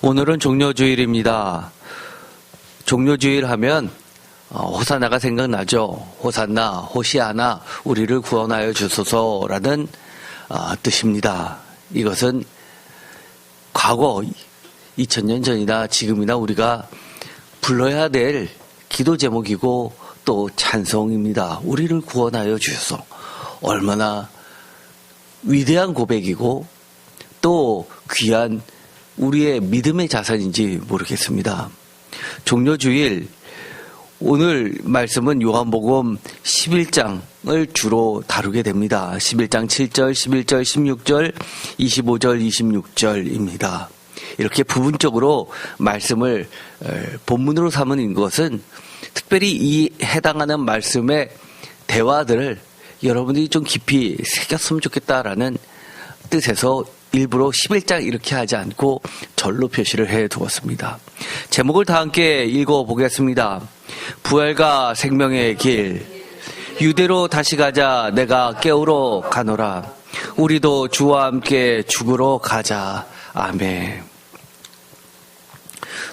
오늘은 종료주일입니다. 종료주일 하면 호산나가 생각나죠. 호산나, 호시아나, 우리를 구원하여 주소서라는 뜻입니다. 이것은 과거 2000년 전이나 지금이나 우리가 불러야 될 기도 제목이고 또 찬송입니다. 우리를 구원하여 주소서. 얼마나 위대한 고백이고 또 귀한 우리의 믿음의 자산인지 모르겠습니다. 종료주일 오늘 말씀은 요한복음 11장을 주로 다루게 됩니다. 11장 7절, 11절, 16절, 25절, 26절입니다. 이렇게 부분적으로 말씀을 본문으로 삼은 것은 특별히 이 해당하는 말씀의 대화들을 여러분들이 좀 깊이 새겼으면 좋겠다라는 뜻에서 일부러 11장 이렇게 하지 않고 절로 표시를 해두었습니다. 제목을 다 함께 읽어보겠습니다. 부활과 생명의 길, 유대로 다시 가자. 내가 깨우러 가노라. 우리도 주와 함께 죽으러 가자. 아멘.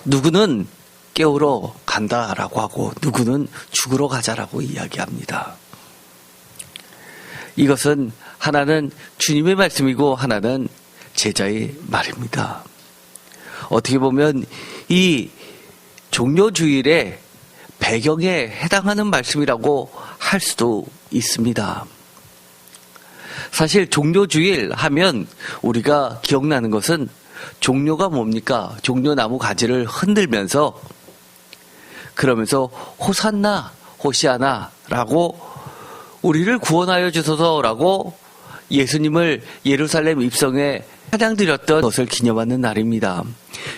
누구는 깨우러 간다라고 하고 누구는 죽으러 가자라고 이야기합니다. 이것은 하나는 주님의 말씀이고 하나는 제자의 말입니다. 어떻게 보면 이 종료주일의 배경에 해당하는 말씀이라고 할 수도 있습니다. 사실 종료주일 하면 우리가 기억나는 것은 종료가 뭡니까? 종려나무 가지를 흔들면서 그러면서 호산나, 호시아나라고 우리를 구원하여 주소서라고 예수님을 예루살렘 입성에 찬양드렸던 것을 기념하는 날입니다.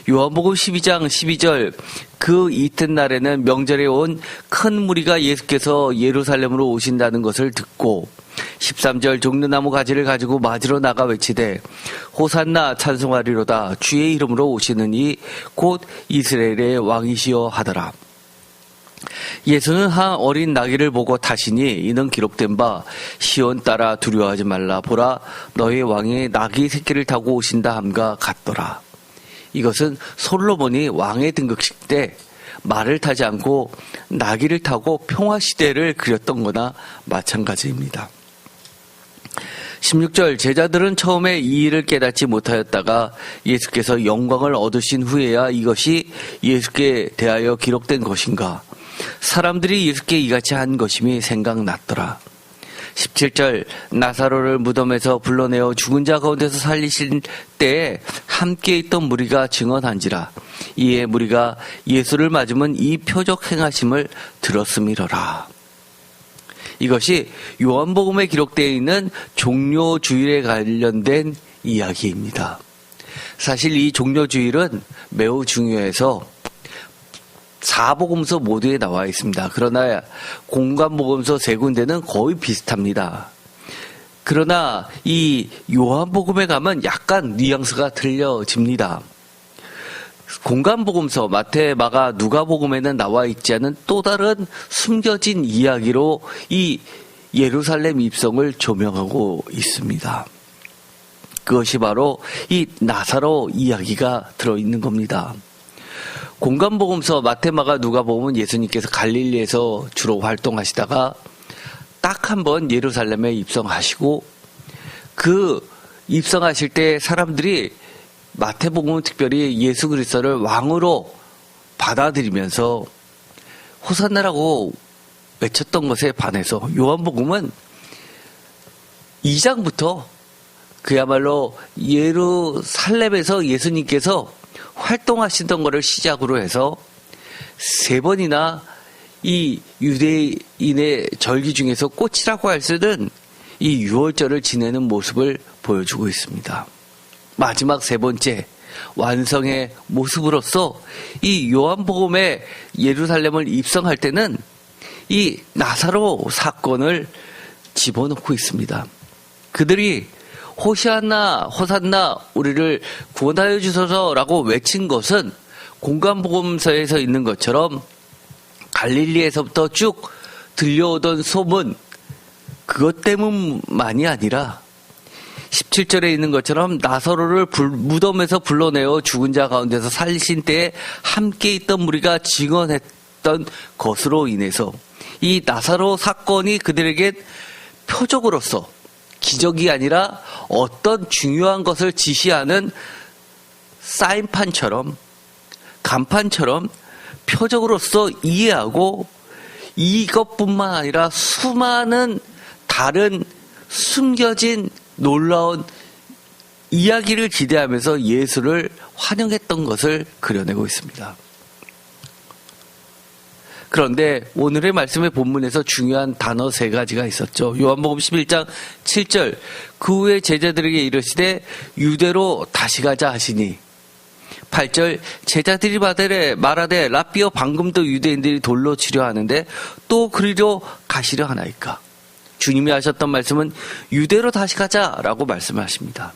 요한복음 12장 12절 그 이튿날에는 명절에 온 큰 무리가 예수께서 예루살렘으로 오신다는 것을 듣고 13절 종려나무 가지를 가지고 맞으러 나가 외치되 호산나 찬송하리로다 주의 이름으로 오시는 이 곧 이스라엘의 왕이시여 하더라. 예수는 한 어린 나귀를 보고 타시니 이는 기록된 바 시온 따라 두려워하지 말라 보라 너의 왕이 나귀 새끼를 타고 오신다 함과 같더라. 이것은 솔로몬이 왕의 등극식 때 말을 타지 않고 나귀를 타고 평화시대를 그렸던 거나 마찬가지입니다. 16절 제자들은 처음에 이 일을 깨닫지 못하였다가 예수께서 영광을 얻으신 후에야 이것이 예수께 대하여 기록된 것인가 사람들이 예수께 이같이 한 것임이 생각났더라. 17절 나사로를 무덤에서 불러내어 죽은 자 가운데서 살리신 때에 함께 있던 무리가 증언한지라 이에 무리가 예수를 맞으면 이 표적 행하심을 들었음이러라. 이것이 요한복음에 기록되어 있는 종료주일에 관련된 이야기입니다. 사실 이 종료주일은 매우 중요해서 4복음서 모두에 나와 있습니다. 그러나 공관복음서 3군데는 거의 비슷합니다. 그러나 이 요한복음에 가면 약간 뉘앙스가 틀려집니다. 공관복음서 마태, 마가, 누가복음에는 나와 있지 않은 또 다른 숨겨진 이야기로 이 예루살렘 입성을 조명하고 있습니다. 그것이 바로 이 나사로 이야기가 들어있는 겁니다. 공관복음서 마태, 마가, 누가복음은 예수님께서 갈릴리에서 주로 활동하시다가 딱 한 번 예루살렘에 입성하시고 그 입성하실 때 사람들이 마태복음은 특별히 예수 그리스도를 왕으로 받아들이면서 호산나라고 외쳤던 것에 반해서 요한복음은 2장부터 그야말로 예루살렘에서 예수님께서 활동하시던 것을 시작으로 해서 3번이나 이 유대인의 절기 중에서 꽃이라고 할 수 있는 이 유월절을 지내는 모습을 보여주고 있습니다. 마지막 3번째 완성의 모습으로서 이 요한복음의 예루살렘을 입성할 때는 이 나사로 사건을 집어넣고 있습니다. 그들이 호시아나, 호산나, 우리를 구원하여 주소서라고 외친 것은 공관복음서에서 있는 것처럼 갈릴리에서부터 쭉 들려오던 소문, 그것 때문만이 아니라 7절에 있는 것처럼 나사로를 무덤에서 불러내어 죽은 자 가운데서 살리신 때에 함께 있던 무리가 증언했던 것으로 인해서 이 나사로 사건이 그들에게 표적으로서 기적이 아니라 어떤 중요한 것을 지시하는 사인판처럼 간판처럼 표적으로서 이해하고 이것뿐만 아니라 수많은 다른 숨겨진 놀라운 이야기를 기대하면서 예수를 환영했던 것을 그려내고 있습니다. 그런데 오늘의 말씀의 본문에서 중요한 단어 3가지가 있었죠. 요한복음 11장 7절 그 후에 제자들에게 이르시되 유대로 다시 가자 하시니 8절 제자들이 말하되 랍비여 방금도 유대인들이 돌로 치려 하는데 또 그리로 가시려 하나이까. 주님이 하셨던 말씀은 유대로 다시 가자라고 말씀을 하십니다.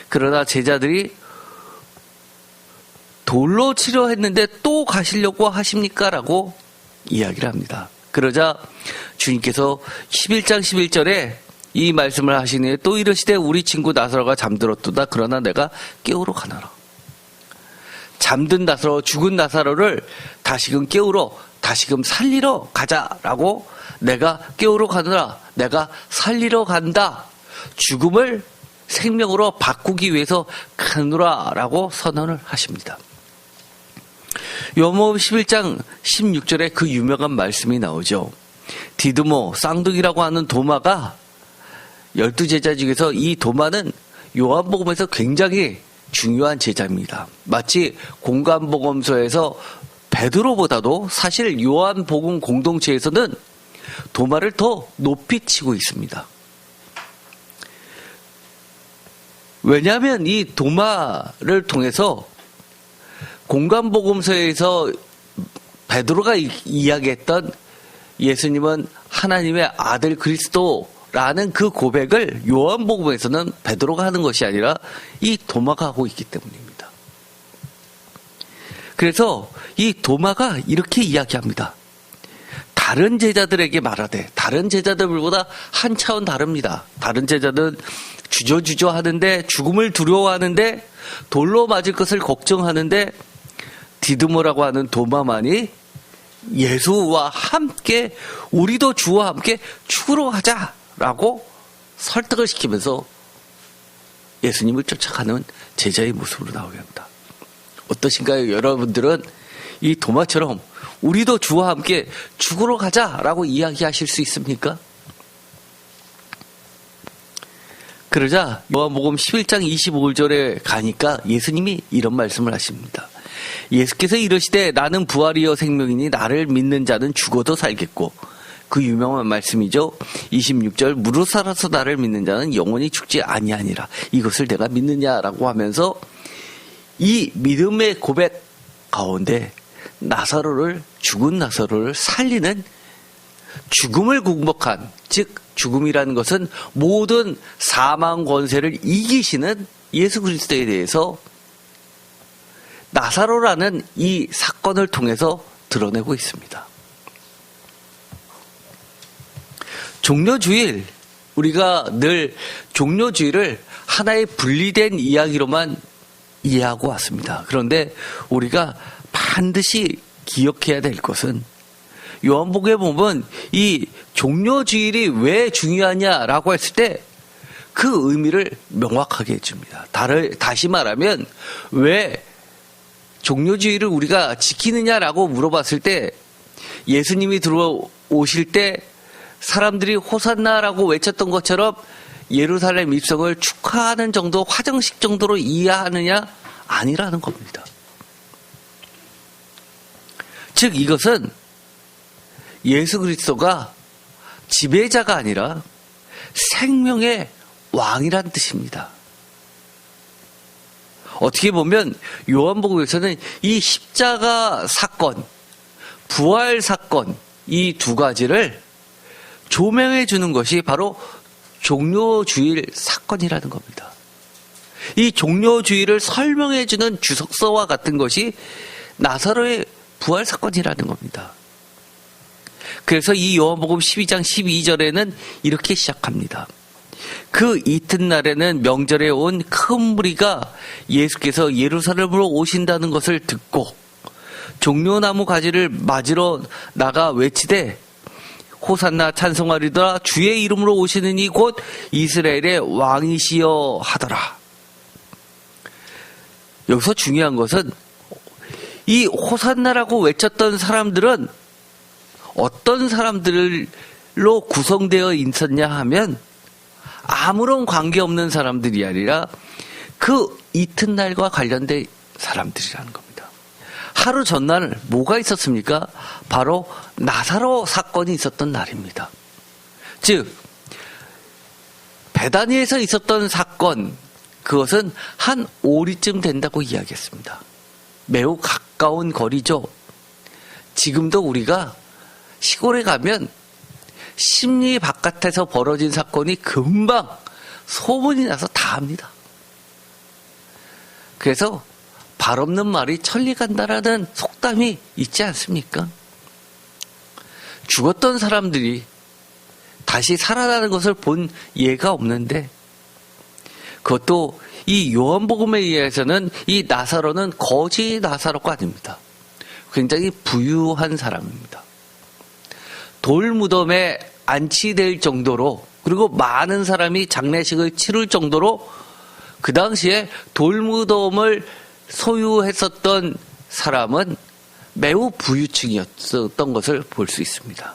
그러나 제자들이 돌로 치려 했는데 또 가시려고 하십니까? 라고 이야기를 합니다. 그러자 주님께서 11장 11절에 이 말씀을 하시니 또 이르시되 우리 친구 나사로가 잠들었도다. 그러나 내가 깨우러 가노라. 잠든 나사로, 죽은 나사로를 다시금 깨우러, 다시금 살리러 가자라고 내가 깨우러 가노라. 내가 살리러 간다. 죽음을 생명으로 바꾸기 위해서 가노라라고 선언을 하십니다. 요한복음 11장 16절에 그 유명한 말씀이 나오죠. 디드모, 쌍둥이라고 하는 도마가 12제자 중에서 이 도마는 요한복음에서 굉장히 중요한 제자입니다. 마치 공관복음서에서 베드로보다도 사실 요한복음 공동체에서는 도마를 더 높이 치고 있습니다. 왜냐하면 이 도마를 통해서 공관복음서에서 베드로가 이야기했던 예수님은 하나님의 아들 그리스도라는 그 고백을 요한복음에서는 베드로가 하는 것이 아니라 이 도마가 하고 있기 때문입니다. 그래서 이 도마가 이렇게 이야기합니다. 다른 제자들에게 말하되, 다른 제자들보다 한 차원 다릅니다. 다른 제자들은 주저주저 하는데, 죽음을 두려워하는데, 돌로 맞을 것을 걱정하는데, 디드모라고 하는 도마만이 예수와 함께, 우리도 주와 함께 죽으러 가자라고 설득을 시키면서 예수님을 쫓아가는 제자의 모습으로 나오게 합니다. 어떠신가요? 여러분들은 이 도마처럼 우리도 주와 함께 죽으러 가자라고 이야기하실 수 있습니까? 그러자 요한복음 11장 25절에 가니까 예수님이 이런 말씀을 하십니다. 예수께서 이르시되 나는 부활이요 생명이니 나를 믿는 자는 죽어도 살겠고, 그 유명한 말씀이죠. 26절 무릇 살아서 나를 믿는 자는 영원히 죽지 아니하니라. 이것을 내가 믿느냐라고 하면서 이 믿음의 고백 가운데 나사로를, 죽은 나사로를 살리는 죽음을 극복한, 즉 죽음이라는 것은 모든 사망 권세를 이기시는 예수 그리스도에 대해서 나사로라는 이 사건을 통해서 드러내고 있습니다. 종료주일, 우리가 늘 종료주일을 하나의 분리된 이야기로만 이해하고 왔습니다. 그런데 우리가 반드시 기억해야 될 것은 요한복음에 보면 이 종료주일이 왜 중요하냐라고 했을 때 그 의미를 명확하게 해줍니다. 다시 말하면 왜 종료주일을 우리가 지키느냐라고 물어봤을 때 예수님이 들어오실 때 사람들이 호산나라고 외쳤던 것처럼 예루살렘 입성을 축하하는 정도, 화정식 정도로 이해하느냐? 아니라는 겁니다. 즉 이것은 예수 그리스도가 지배자가 아니라 생명의 왕이란 뜻입니다. 어떻게 보면 요한복음에서는 이 십자가 사건, 부활 사건, 이 두 가지를 조명해 주는 것이 바로 종료주일 사건이라는 겁니다. 이 종료주일을 설명해 주는 주석서와 같은 것이 나사로의 부활 사건이라는 겁니다. 그래서 이 요한복음 12장 12절에는 이렇게 시작합니다. 그 이튿날에는 명절에 온 큰 무리가 예수께서 예루살렘으로 오신다는 것을 듣고 종려나무 가지를 맞으러 나가 외치되 호산나 찬송하리더라 주의 이름으로 오시는 이 곧 이스라엘의 왕이시여 하더라. 여기서 중요한 것은 이 호산나라고 외쳤던 사람들은 어떤 사람들로 구성되어 있었냐 하면 아무런 관계없는 사람들이 아니라 그 이튿날과 관련된 사람들이라는 겁니다. 하루 전날 뭐가 있었습니까? 바로 나사로 사건이 있었던 날입니다. 즉 베다니에서 있었던 사건, 그것은 한 오리쯤 된다고 이야기했습니다. 매우 가까운 거리죠. 지금도 우리가 시골에 가면 심리 바깥에서 벌어진 사건이 금방 소문이 나서 다 합니다. 그래서 발 없는 말이 천리 간다라는 속담이 있지 않습니까? 죽었던 사람들이 다시 살아나는 것을 본 예가 없는데, 그것도 이 요한복음에 의해서는 이 나사로는 거지 나사로가 아닙니다. 굉장히 부유한 사람입니다. 돌무덤에 안치될 정도로, 그리고 많은 사람이 장례식을 치를 정도로 그 당시에 돌무덤을 소유했었던 사람은 매우 부유층이었던 것을 볼 수 있습니다.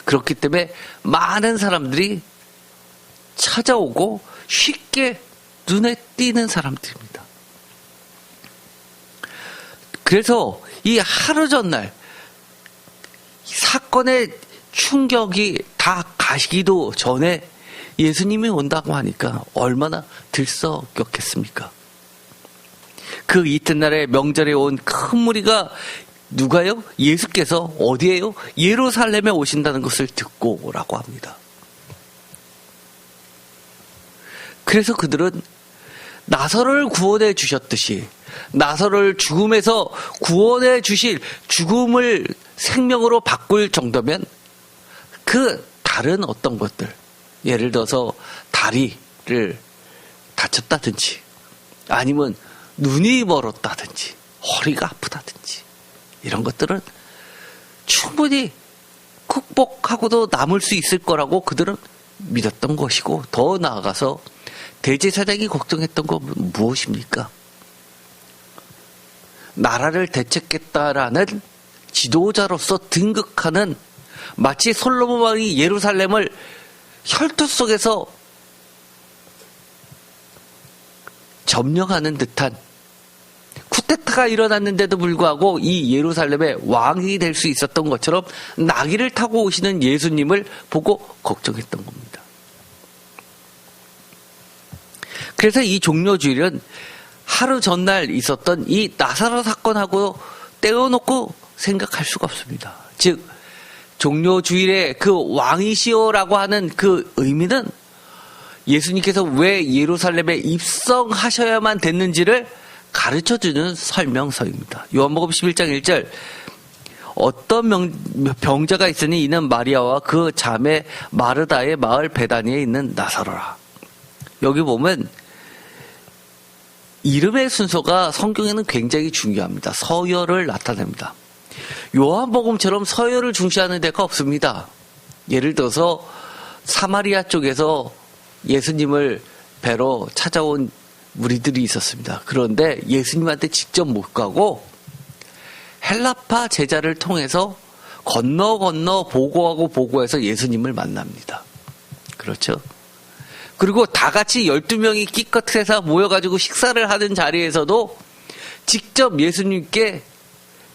그렇기 때문에 많은 사람들이 찾아오고 쉽게 눈에 띄는 사람들입니다. 그래서 이 하루 전날 사건의 충격이 다 가시기도 전에 예수님이 온다고 하니까 얼마나 들썩였겠습니까? 그 이튿날에 명절에 온 큰 무리가 누가요? 예수께서 어디에요? 예루살렘에 오신다는 것을 듣고라고 합니다. 그래서 그들은 나사로를 구원해 주셨듯이 나사로를 죽음에서 구원해 주실, 죽음을 생명으로 바꿀 정도면 그 다른 어떤 것들, 예를 들어서 다리를 다쳤다든지 아니면 눈이 멀었다든지 허리가 아프다든지 이런 것들은 충분히 극복하고도 남을 수 있을 거라고 그들은 믿었던 것이고, 더 나아가서 대제사장이 걱정했던 건 무엇입니까? 나라를 되찾겠다라는 지도자로서 등극하는, 마치 솔로몬 왕이 예루살렘을 혈투 속에서 점령하는 듯한 쿠데타가 일어났는데도 불구하고 이 예루살렘의 왕이 될 수 있었던 것처럼 나귀를 타고 오시는 예수님을 보고 걱정했던 겁니다. 그래서 이 종려주일은 하루 전날 있었던 이 나사로 사건하고 떼어놓고 생각할 수가 없습니다. 즉 종려주일의 그 왕이시오라고 하는 그 의미는 예수님께서 왜 예루살렘에 입성하셔야만 됐는지를 가르쳐주는 설명서입니다. 요한복음 11장 1절, 어떤 병자가 있으니 이는 마리아와 그 자매 마르다의 마을 베다니에 있는 나사로라. 여기 보면 이름의 순서가 성경에는 굉장히 중요합니다. 서열을 나타냅니다. 요한복음처럼 서열을 중시하는 데가 없습니다. 예를 들어서 사마리아 쪽에서 예수님을 뵈러 찾아온 무리들이 있었습니다. 그런데 예수님한테 직접 못 가고 헬라파 제자를 통해서 건너 보고해서 예수님을 만납니다. 그렇죠? 그리고 다 같이 12명이 끼껏해서 모여가지고 식사를 하는 자리에서도 직접 예수님께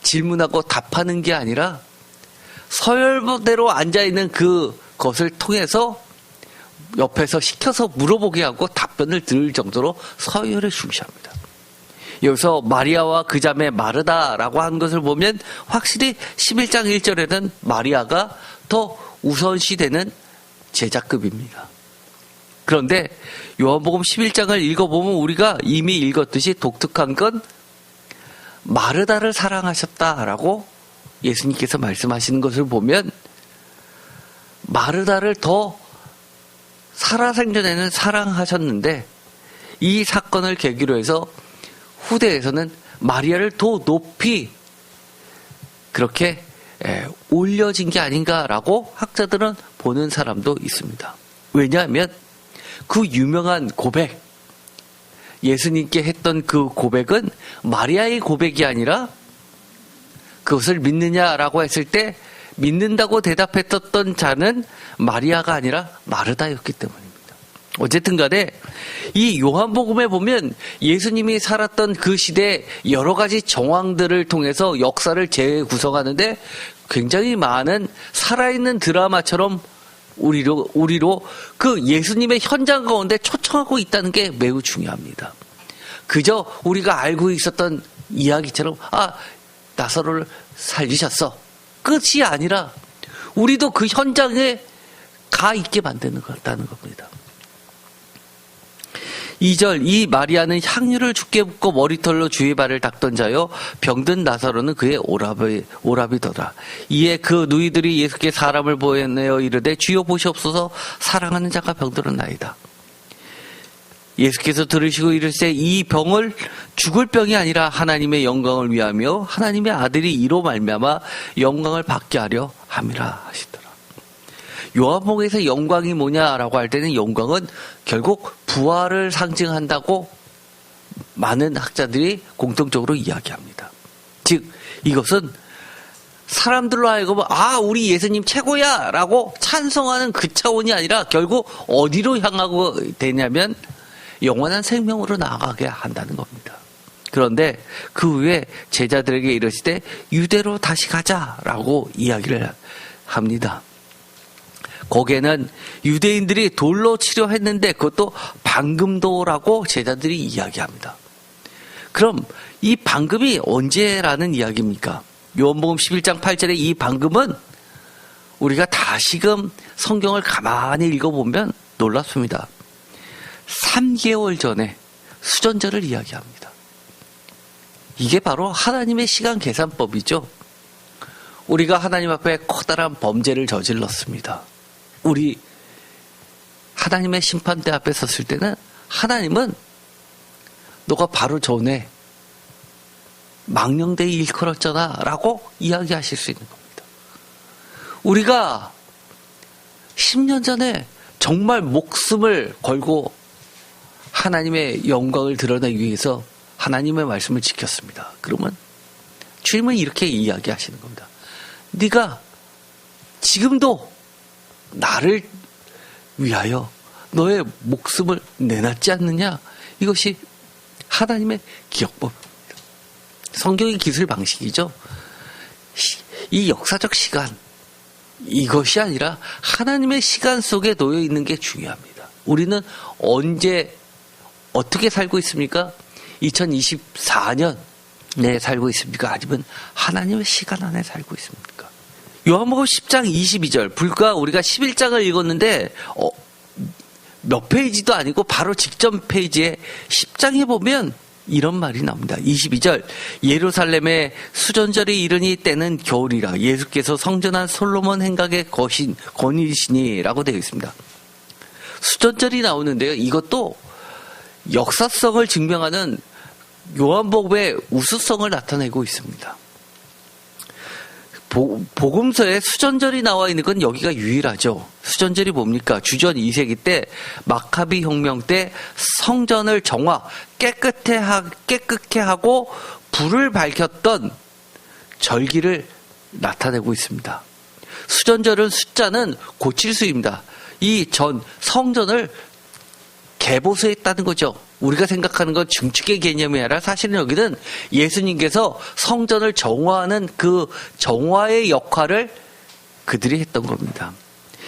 질문하고 답하는 게 아니라 서열대로 앉아있는 그것을 통해서 옆에서 시켜서 물어보게 하고 답변을 들을 정도로 서열을 중시합니다. 여기서 마리아와 그 자매 마르다라고 한 것을 보면 확실히 11장 1절에는 마리아가 더 우선시되는 제자급입니다. 그런데 요한복음 11장을 읽어보면 우리가 이미 읽었듯이 독특한 건 마르다를 사랑하셨다라고 예수님께서 말씀하시는 것을 보면 마르다를 더 살아생전에는 사랑하셨는데 이 사건을 계기로 해서 후대에서는 마리아를 더 높이 그렇게 올려진 게 아닌가라고 학자들은 보는 사람도 있습니다. 왜냐하면 그 유명한 고백, 예수님께 했던 그 고백은 마리아의 고백이 아니라 그것을 믿느냐라고 했을 때 믿는다고 대답했었던 자는 마리아가 아니라 마르다였기 때문입니다. 어쨌든 간에 이 요한복음에 보면 예수님이 살았던 그 시대의 여러 가지 정황들을 통해서 역사를 재구성하는데 굉장히 많은 살아있는 드라마처럼 우리로 그 예수님의 현장 가운데 초청하고 있다는 게 매우 중요합니다. 그저 우리가 알고 있었던 이야기처럼 나사로를 살리셨어. 끝이 아니라 우리도 그 현장에 가 있게 만드는 거다는 겁니다. 2절 이 마리아는 향유를 주께 붓고 머리털로 주의 발을 닦던 자요 병든 나사로는 그의 오라비더라. 이에 그 누이들이 예수께 사람을 보내어 이르되 주여 보시옵소서 사랑하는 자가 병들었나이다. 예수께서 들으시고 이르시되 이 병을 죽을 병이 아니라 하나님의 영광을 위하며 하나님의 아들이 이로 말미암아 영광을 받게 하려 함이라 하시더라. 요한복음에서 영광이 뭐냐라고 할 때는 영광은 결국 부활을 상징한다고 많은 학자들이 공통적으로 이야기합니다. 즉 이것은 사람들로 하여금 우리 예수님 최고야 라고 찬송하는 그 차원이 아니라 결국 어디로 향하고 되냐면 영원한 생명으로 나아가게 한다는 겁니다. 그런데 그 후에 제자들에게 이르시되 유대로 다시 가자라고 이야기를 합니다. 거기에는 유대인들이 돌로 치료했는데 그것도 방금도라고 제자들이 이야기합니다. 그럼 이 방금이 언제라는 이야기입니까? 요한복음 11장 8절에 이 방금은 우리가 다시금 성경을 가만히 읽어보면 놀랍습니다. 3개월 전에 수전절을 이야기합니다. 이게 바로 하나님의 시간 계산법이죠. 우리가 하나님 앞에 커다란 범죄를 저질렀습니다. 우리 하나님의 심판대 앞에 섰을 때는 하나님은 너가 바로 전에 망령되이 일컬었잖아 라고 이야기하실 수 있는 겁니다. 우리가 10년 전에 정말 목숨을 걸고 하나님의 영광을 드러내기 위해서 하나님의 말씀을 지켰습니다. 그러면 주님은 이렇게 이야기하시는 겁니다. 네가 지금도 나를 위하여 너의 목숨을 내놨지 않느냐? 이것이 하나님의 기억법입니다. 성경의 기술 방식이죠. 이 역사적 시간, 이것이 아니라 하나님의 시간 속에 놓여 있는 게 중요합니다. 우리는 언제 어떻게 살고 있습니까? 2024년에 살고 있습니까? 아니면 하나님의 시간 안에 살고 있습니까? 요한복음 10장 22절 불과 우리가 11장을 읽었는데 몇 페이지도 아니고 바로 직전 페이지에 10장에 보면 이런 말이 나옵니다. 22절 예루살렘의 수전절이 이르니 때는 겨울이라 예수께서 성전한 솔로몬 행각의 권위시니라고 되어 있습니다. 수전절이 나오는데요. 이것도 역사성을 증명하는 요한복음의 우수성을 나타내고 있습니다. 복음서에 수전절이 나와 있는 건 여기가 유일하죠. 수전절이 뭡니까? 주전 2세기 때 마카비 혁명 때 성전을 정화, 깨끗게 하고 불을 밝혔던 절기를 나타내고 있습니다. 수전절은 숫자는 고칠수입니다. 이 성전을 개보수했다는 거죠. 우리가 생각하는 건 증축의 개념이 아니라 사실은 여기는 예수님께서 성전을 정화하는 그 정화의 역할을 그들이 했던 겁니다.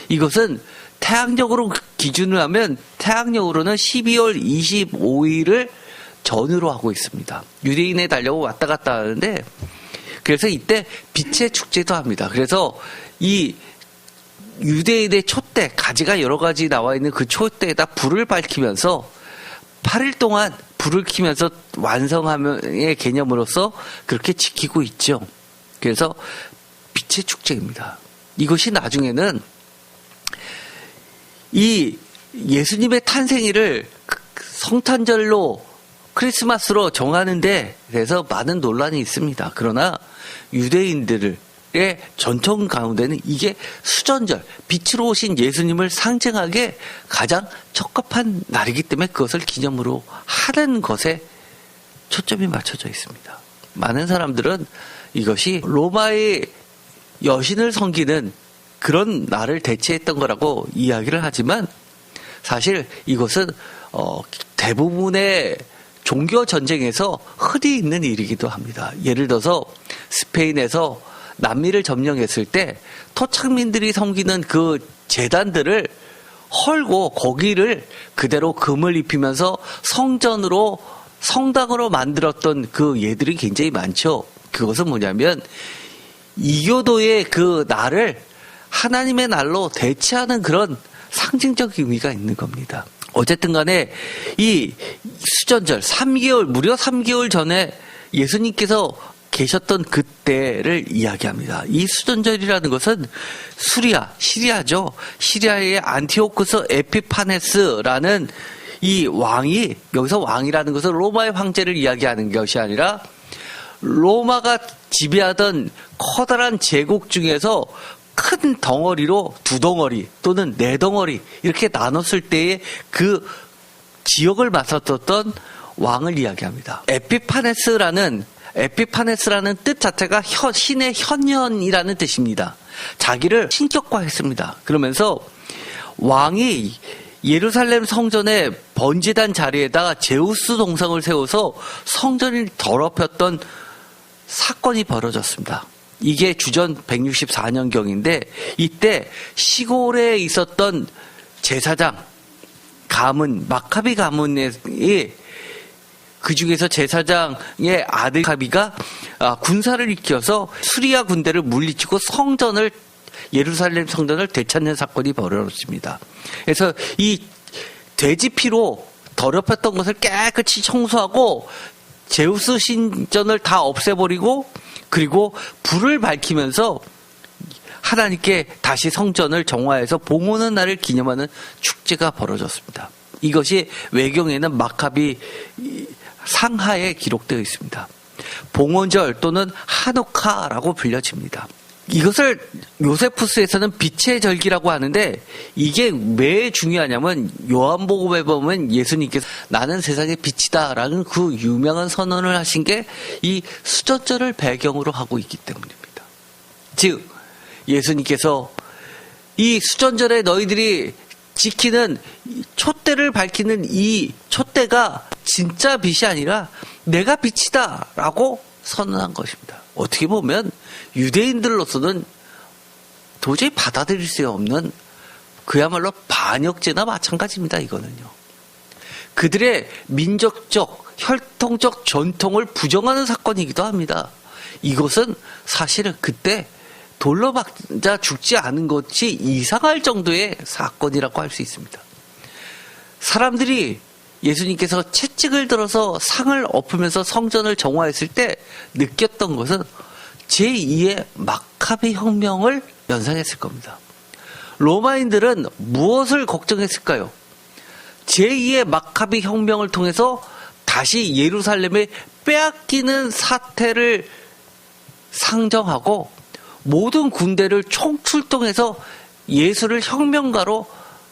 이것은 태양력으로 기준을 하면 태양력으로는 12월 25일을 전후로 하고 있습니다. 유대인의 달력을 왔다 갔다 하는데 그래서 이때 빛의 축제도 합니다. 그래서 이 유대인의 촛대, 가지가 여러 가지 나와 있는 그 촛대에다 불을 밝히면서 8일 동안 불을 켜면서 완성함의 개념으로서 그렇게 지키고 있죠. 그래서 빛의 축제입니다. 이것이 나중에는 이 예수님의 탄생일을 성탄절로 크리스마스로 정하는데 대해서 많은 논란이 있습니다. 그러나 유대인들의 전통 가운데는 이게 수전절, 빛으로 오신 예수님을 상징하기에 가장 적합한 날이기 때문에 그것을 기념으로 하는 것에 초점이 맞춰져 있습니다. 많은 사람들은 이것이 로마의 여신을 섬기는 그런 날을 대체했던 거라고 이야기를 하지만 사실 이것은 대부분의 종교 전쟁에서 흔히 있는 일이기도 합니다. 예를 들어서 스페인에서 남미를 점령했을 때 토착민들이 섬기는 그 제단들을 헐고 거기를 그대로 금을 입히면서 성당으로 만들었던 그 예들이 굉장히 많죠. 그것은 뭐냐면 이교도의 그 날을 하나님의 날로 대체하는 그런 상징적 의미가 있는 겁니다. 어쨌든 간에 이 수전절 무려 3개월 전에 예수님께서 계셨던 그때를 이야기합니다. 이 수전절이라는 것은 시리아죠. 시리아의 안티오쿠스 에피파네스라는 이 왕이, 여기서 왕이라는 것은 로마의 황제를 이야기하는 것이 아니라 로마가 지배하던 커다란 제국 중에서 큰 덩어리로 2덩어리 또는 4덩어리 이렇게 나눴을 때의 그 지역을 맡았었던 왕을 이야기합니다. 에피파네스라는 뜻 자체가 신의 현현이라는 뜻입니다. 자기를 신격화했습니다. 그러면서 왕이 예루살렘 성전의 번제단 자리에다가 제우스 동상을 세워서 성전을 더럽혔던 사건이 벌어졌습니다. 이게 주전 164년경인데 이때 시골에 있었던 제사장 마카비 가문이 그 중에서 제사장의 아들 가비가 군사를 일으켜서 수리아 군대를 물리치고 예루살렘 성전을 되찾는 사건이 벌어졌습니다. 그래서 이 돼지 피로 더럽혔던 것을 깨끗이 청소하고 제우스 신전을 다 없애버리고 그리고 불을 밝히면서 하나님께 다시 성전을 정화해서 봉헌의 날을 기념하는 축제가 벌어졌습니다. 이것이 외경에는 마카비 상하에 기록되어 있습니다. 봉헌절 또는 하누카라고 불려집니다. 이것을 요세푸스에서는 빛의 절기라고 하는데 이게 왜 중요하냐면 요한복음에 보면 예수님께서 나는 세상의 빛이다 라는 그 유명한 선언을 하신 게 이 수전절을 배경으로 하고 있기 때문입니다. 즉 예수님께서 이 수전절에 너희들이 지키는 촛대를 밝히는 이 촛대가 진짜 빛이 아니라 내가 빛이다 라고 선언한 것입니다. 어떻게 보면 유대인들로서는 도저히 받아들일 수 없는 그야말로 반역죄나 마찬가지입니다. 이거는요. 그들의 민족적, 혈통적 전통을 부정하는 사건이기도 합니다. 이것은 사실은 그때 돌로 맞아 죽지 않은 것이 이상할 정도의 사건이라고 할 수 있습니다. 사람들이 예수님께서 채찍을 들어서 상을 엎으면서 성전을 정화했을 때 느꼈던 것은 제2의 마카비 혁명을 연상했을 겁니다. 로마인들은 무엇을 걱정했을까요? 제2의 마카비 혁명을 통해서 다시 예루살렘에 빼앗기는 사태를 상정하고 모든 군대를 총출동해서 예수를 혁명가로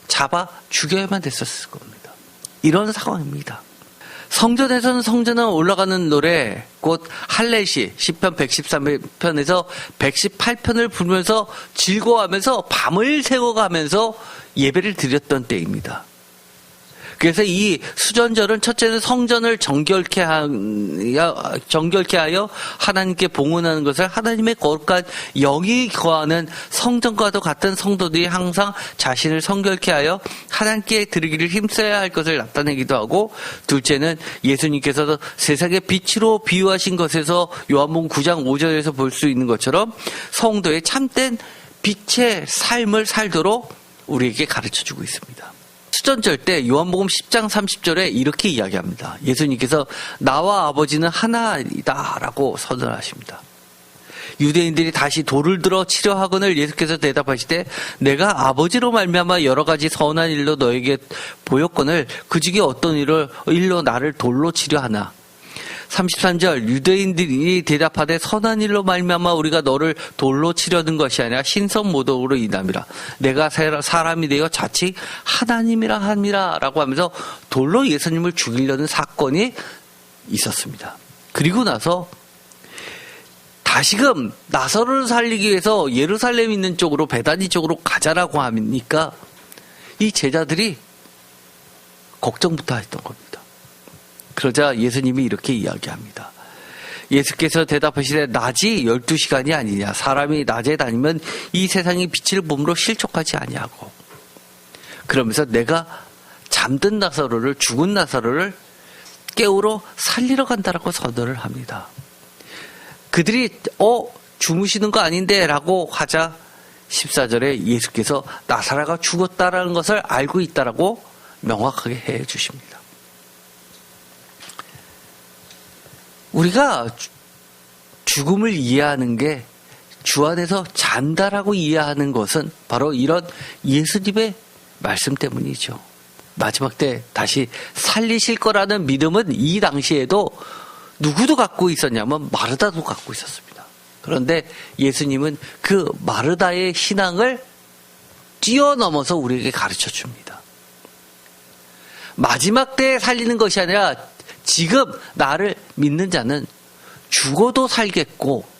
잡아 죽여야만 됐었을 겁니다. 이런 상황입니다. 성전에서는 성전에 올라가는 노래 곧 할렐시 시편 113편에서 118편을 부르면서 즐거워하면서 밤을 새워가면서 예배를 드렸던 때입니다. 그래서 이 수전절은 첫째는 성전을 정결케 하여 하나님께 봉헌하는 것을 하나님의 거룩한 영이 거하는 성전과도 같은 성도들이 항상 자신을 성결케 하여 하나님께 드리기를 힘써야 할 것을 나타내기도 하고, 둘째는 예수님께서 세상의 빛으로 비유하신 것에서 요한복음 9장 5절에서 볼 수 있는 것처럼 성도의 참된 빛의 삶을 살도록 우리에게 가르쳐주고 있습니다. 수전절 때 요한복음 10장 30절에 이렇게 이야기합니다. 예수님께서 나와 아버지는 하나이다 라고 선언하십니다. 유대인들이 다시 돌을 들어 치려 하거늘 예수께서 대답하시되 내가 아버지로 말미암아 여러 가지 선한 일로 너에게 보였거늘 그 중에 어떤 일로 나를 돌로 치려 하나. 33절 유대인들이 대답하되 선한 일로 말미암아 우리가 너를 돌로 치려는 것이 아니라 신성모독으로 인함이라. 내가 사람이 되어 자칫 하나님이라 함이라 라고 하면서 돌로 예수님을 죽이려는 사건이 있었습니다. 그리고 나서 다시금 나사로를 살리기 위해서 예루살렘 있는 쪽으로 베다니 쪽으로 가자라고 하니까 이 제자들이 걱정부터 했던 겁니다. 그러자 예수님이 이렇게 이야기합니다. 예수께서 대답하시되 낮이 12시간이 아니냐. 사람이 낮에 다니면 이 세상의 빛을 봄으로 실족하지 아니하고. 그러면서 내가 잠든 나사로를 죽은 나사로를 깨우러 살리러 간다라고 선언을 합니다. 그들이 주무시는 거 아닌데 라고 하자 14절에 예수께서 나사로가 죽었다라는 것을 알고 있다라고 명확하게 해 주십니다. 우리가 죽음을 이해하는 게 주 안에서 잔다라고 이해하는 것은 바로 이런 예수님의 말씀 때문이죠. 마지막 때 다시 살리실 거라는 믿음은 이 당시에도 누구도 갖고 있었냐면 마르다도 갖고 있었습니다. 그런데 예수님은 그 마르다의 신앙을 뛰어넘어서 우리에게 가르쳐 줍니다. 마지막 때에 살리는 것이 아니라 지금 나를 믿는 자는 죽어도 살겠고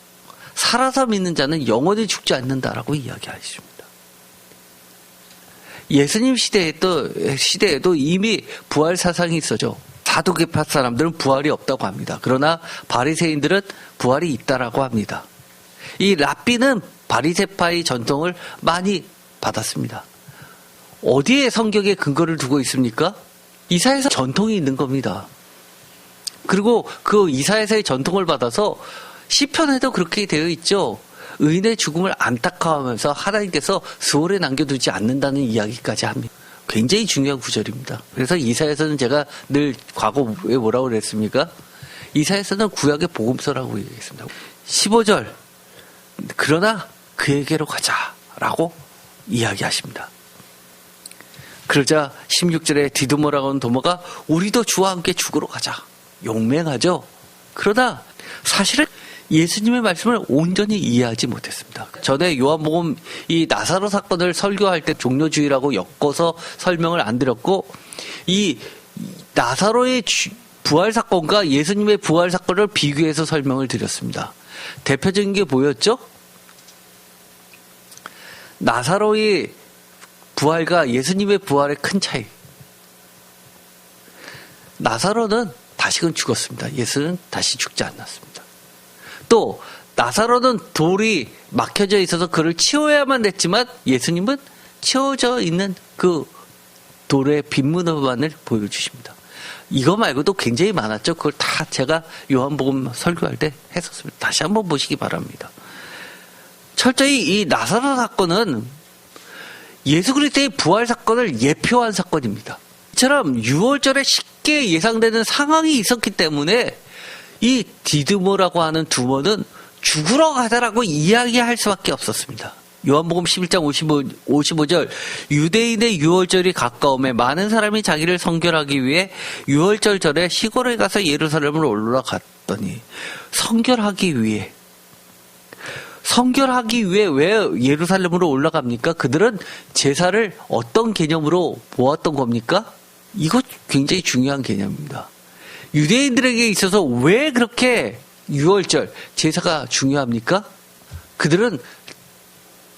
살아서 믿는 자는 영원히 죽지 않는다라고 이야기하십니다. 예수님 시대에도 이미 부활 사상이 있어죠. 사두개파 사람들은 부활이 없다고 합니다. 그러나 바리새인들은 부활이 있다라고 합니다. 이 랍비는 바리새파의 전통을 많이 받았습니다. 어디에 성경에 근거를 두고 있습니까? 이사야서 전통이 있는 겁니다. 그리고 그 이사야서의 전통을 받아서 시편에도 그렇게 되어 있죠. 의인의 죽음을 안타까워하면서 하나님께서 수월에 남겨두지 않는다는 이야기까지 합니다. 굉장히 중요한 구절입니다. 그래서 이사야서는 제가 늘 과거에 뭐라고 그랬습니까? 이사야서는 구약의 복음서라고 얘기했습니다. 15절 그러나 그에게로 가자라고 이야기하십니다. 그러자 16절에 디두모라고 하는 도모가 우리도 주와 함께 죽으러 가자. 용맹하죠. 그러나 사실은 예수님의 말씀을 온전히 이해하지 못했습니다. 전에 요한복음 이 나사로 사건을 설교할 때 종료주의라고 엮어서 설명을 안 드렸고 이 나사로의 부활 사건과 예수님의 부활 사건을 비교해서 설명을 드렸습니다. 대표적인 게 뭐였죠? 나사로의 부활과 예수님의 부활의 큰 차이. 나사로는 다시금 죽었습니다. 예수는 다시 죽지 않았습니다. 또 나사로는 돌이 막혀져 있어서 그를 치워야만 됐지만 예수님은 치워져 있는 그 돌의 빈문어만을 보여주십니다. 이거 말고도 굉장히 많았죠. 그걸 다 제가 요한복음 설교할 때 했었습니다. 다시 한번 보시기 바랍니다. 철저히 이 나사로 사건은 예수 그리스도의 부활 사건을 예표한 사건입니다. 이처럼 6월절에 쉽게 예상되는 상황이 있었기 때문에 이 디드모라고 하는 두모는 죽으러 가자라고 이야기할 수밖에 없었습니다. 요한복음 11장 55절 유대인의 6월절이 가까움에 많은 사람이 자기를 성결하기 위해 6월절 전에 시골에 가서 예루살렘으로 올라갔더니 성결하기 위해 왜 예루살렘으로 올라갑니까? 그들은 제사를 어떤 개념으로 보았던 겁니까? 이거 굉장히 중요한 개념입니다. 유대인들에게 있어서 왜 그렇게 6월절 제사가 중요합니까? 그들은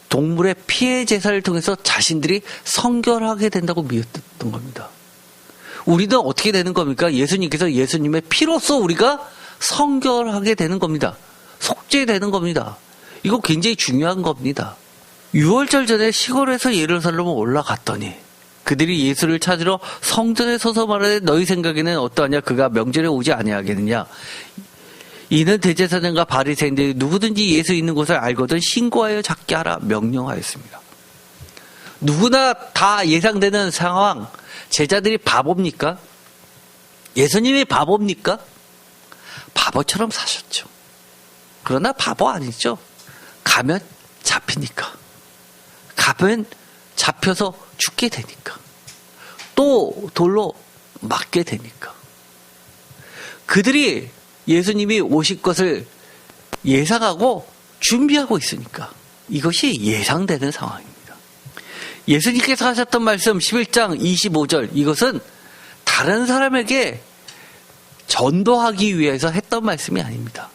동물의 피해 제사를 통해서 자신들이 성결하게 된다고 믿었던 겁니다. 우리는 어떻게 되는 겁니까? 예수님께서 예수님의 피로써 우리가 성결하게 되는 겁니다. 속죄되는 겁니다. 이거 굉장히 중요한 겁니다. 6월절 전에 시골에서 예루살렘으로 올라갔더니 그들이 예수를 찾으러 성전에 서서 말하되 너희 생각에는 어떠하냐? 그가 명절에 오지 아니하겠느냐? 이는 대제사장과 바리새인들이 누구든지 예수 있는 곳을 알거든 신고하여 잡게 하라 명령하였습니다. 누구나 다 예상되는 상황, 제자들이 바보입니까? 예수님이 바보입니까? 바보처럼 사셨죠. 그러나 바보 아니죠. 가면 잡히니까. 가면 잡혀서 죽게 되니까. 또 돌로 맞게 되니까. 그들이 예수님이 오실 것을 예상하고 준비하고 있으니까. 이것이 예상되는 상황입니다. 예수님께서 하셨던 말씀 11장 25절, 이것은 다른 사람에게 전도하기 위해서 했던 말씀이 아닙니다.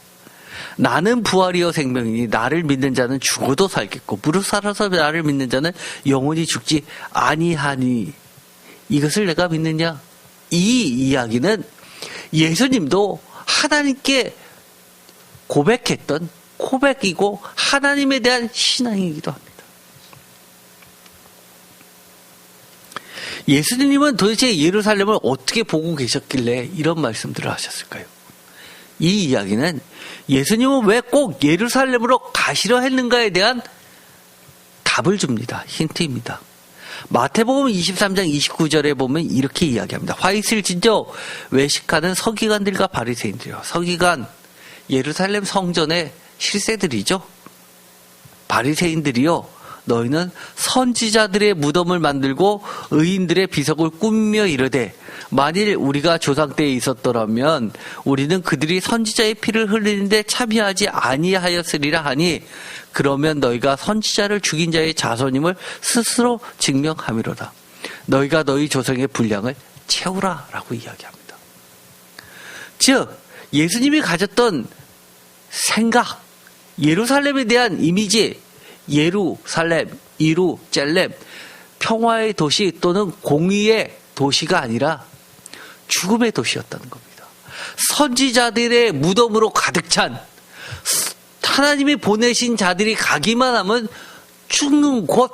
나는 부활이요 생명이니 나를 믿는 자는 죽어도 살겠고 무릇 살아서 나를 믿는 자는 영원히 죽지 아니하니. 이것을 내가 믿느냐? 이 이야기는 예수님도 하나님께 고백했던 고백이고 하나님에 대한 신앙이기도 합니다. 예수님은 도대체 예루살렘을 어떻게 보고 계셨길래 이런 말씀들을 하셨을까요? 이 이야기는 예수님은 왜 꼭 예루살렘으로 가시려 했는가에 대한 답을 줍니다. 힌트입니다. 마태복음 23장 29절에 보면 이렇게 이야기합니다. 화 있을 진저 외식하는 서기관들과 바리새인들이요. 서기관, 예루살렘 성전의 실세들이죠. 바리새인들이요. 너희는 선지자들의 무덤을 만들고 의인들의 비석을 꾸미며 이르되 만일 우리가 조상 때에 있었더라면 우리는 그들이 선지자의 피를 흘리는데 참여하지 아니하였으리라 하니 그러면 너희가 선지자를 죽인 자의 자손임을 스스로 증명함이로다. 너희가 너희 조상의 분량을 채우라 라고 이야기합니다. 즉 예수님이 가졌던 생각, 예루살렘에 대한 이미지, 예루살렘, 이루젤렘, 평화의 도시 또는 공의의 도시가 아니라 죽음의 도시였다는 겁니다. 선지자들의 무덤으로 가득 찬, 하나님이 보내신 자들이 가기만 하면 죽는 곳,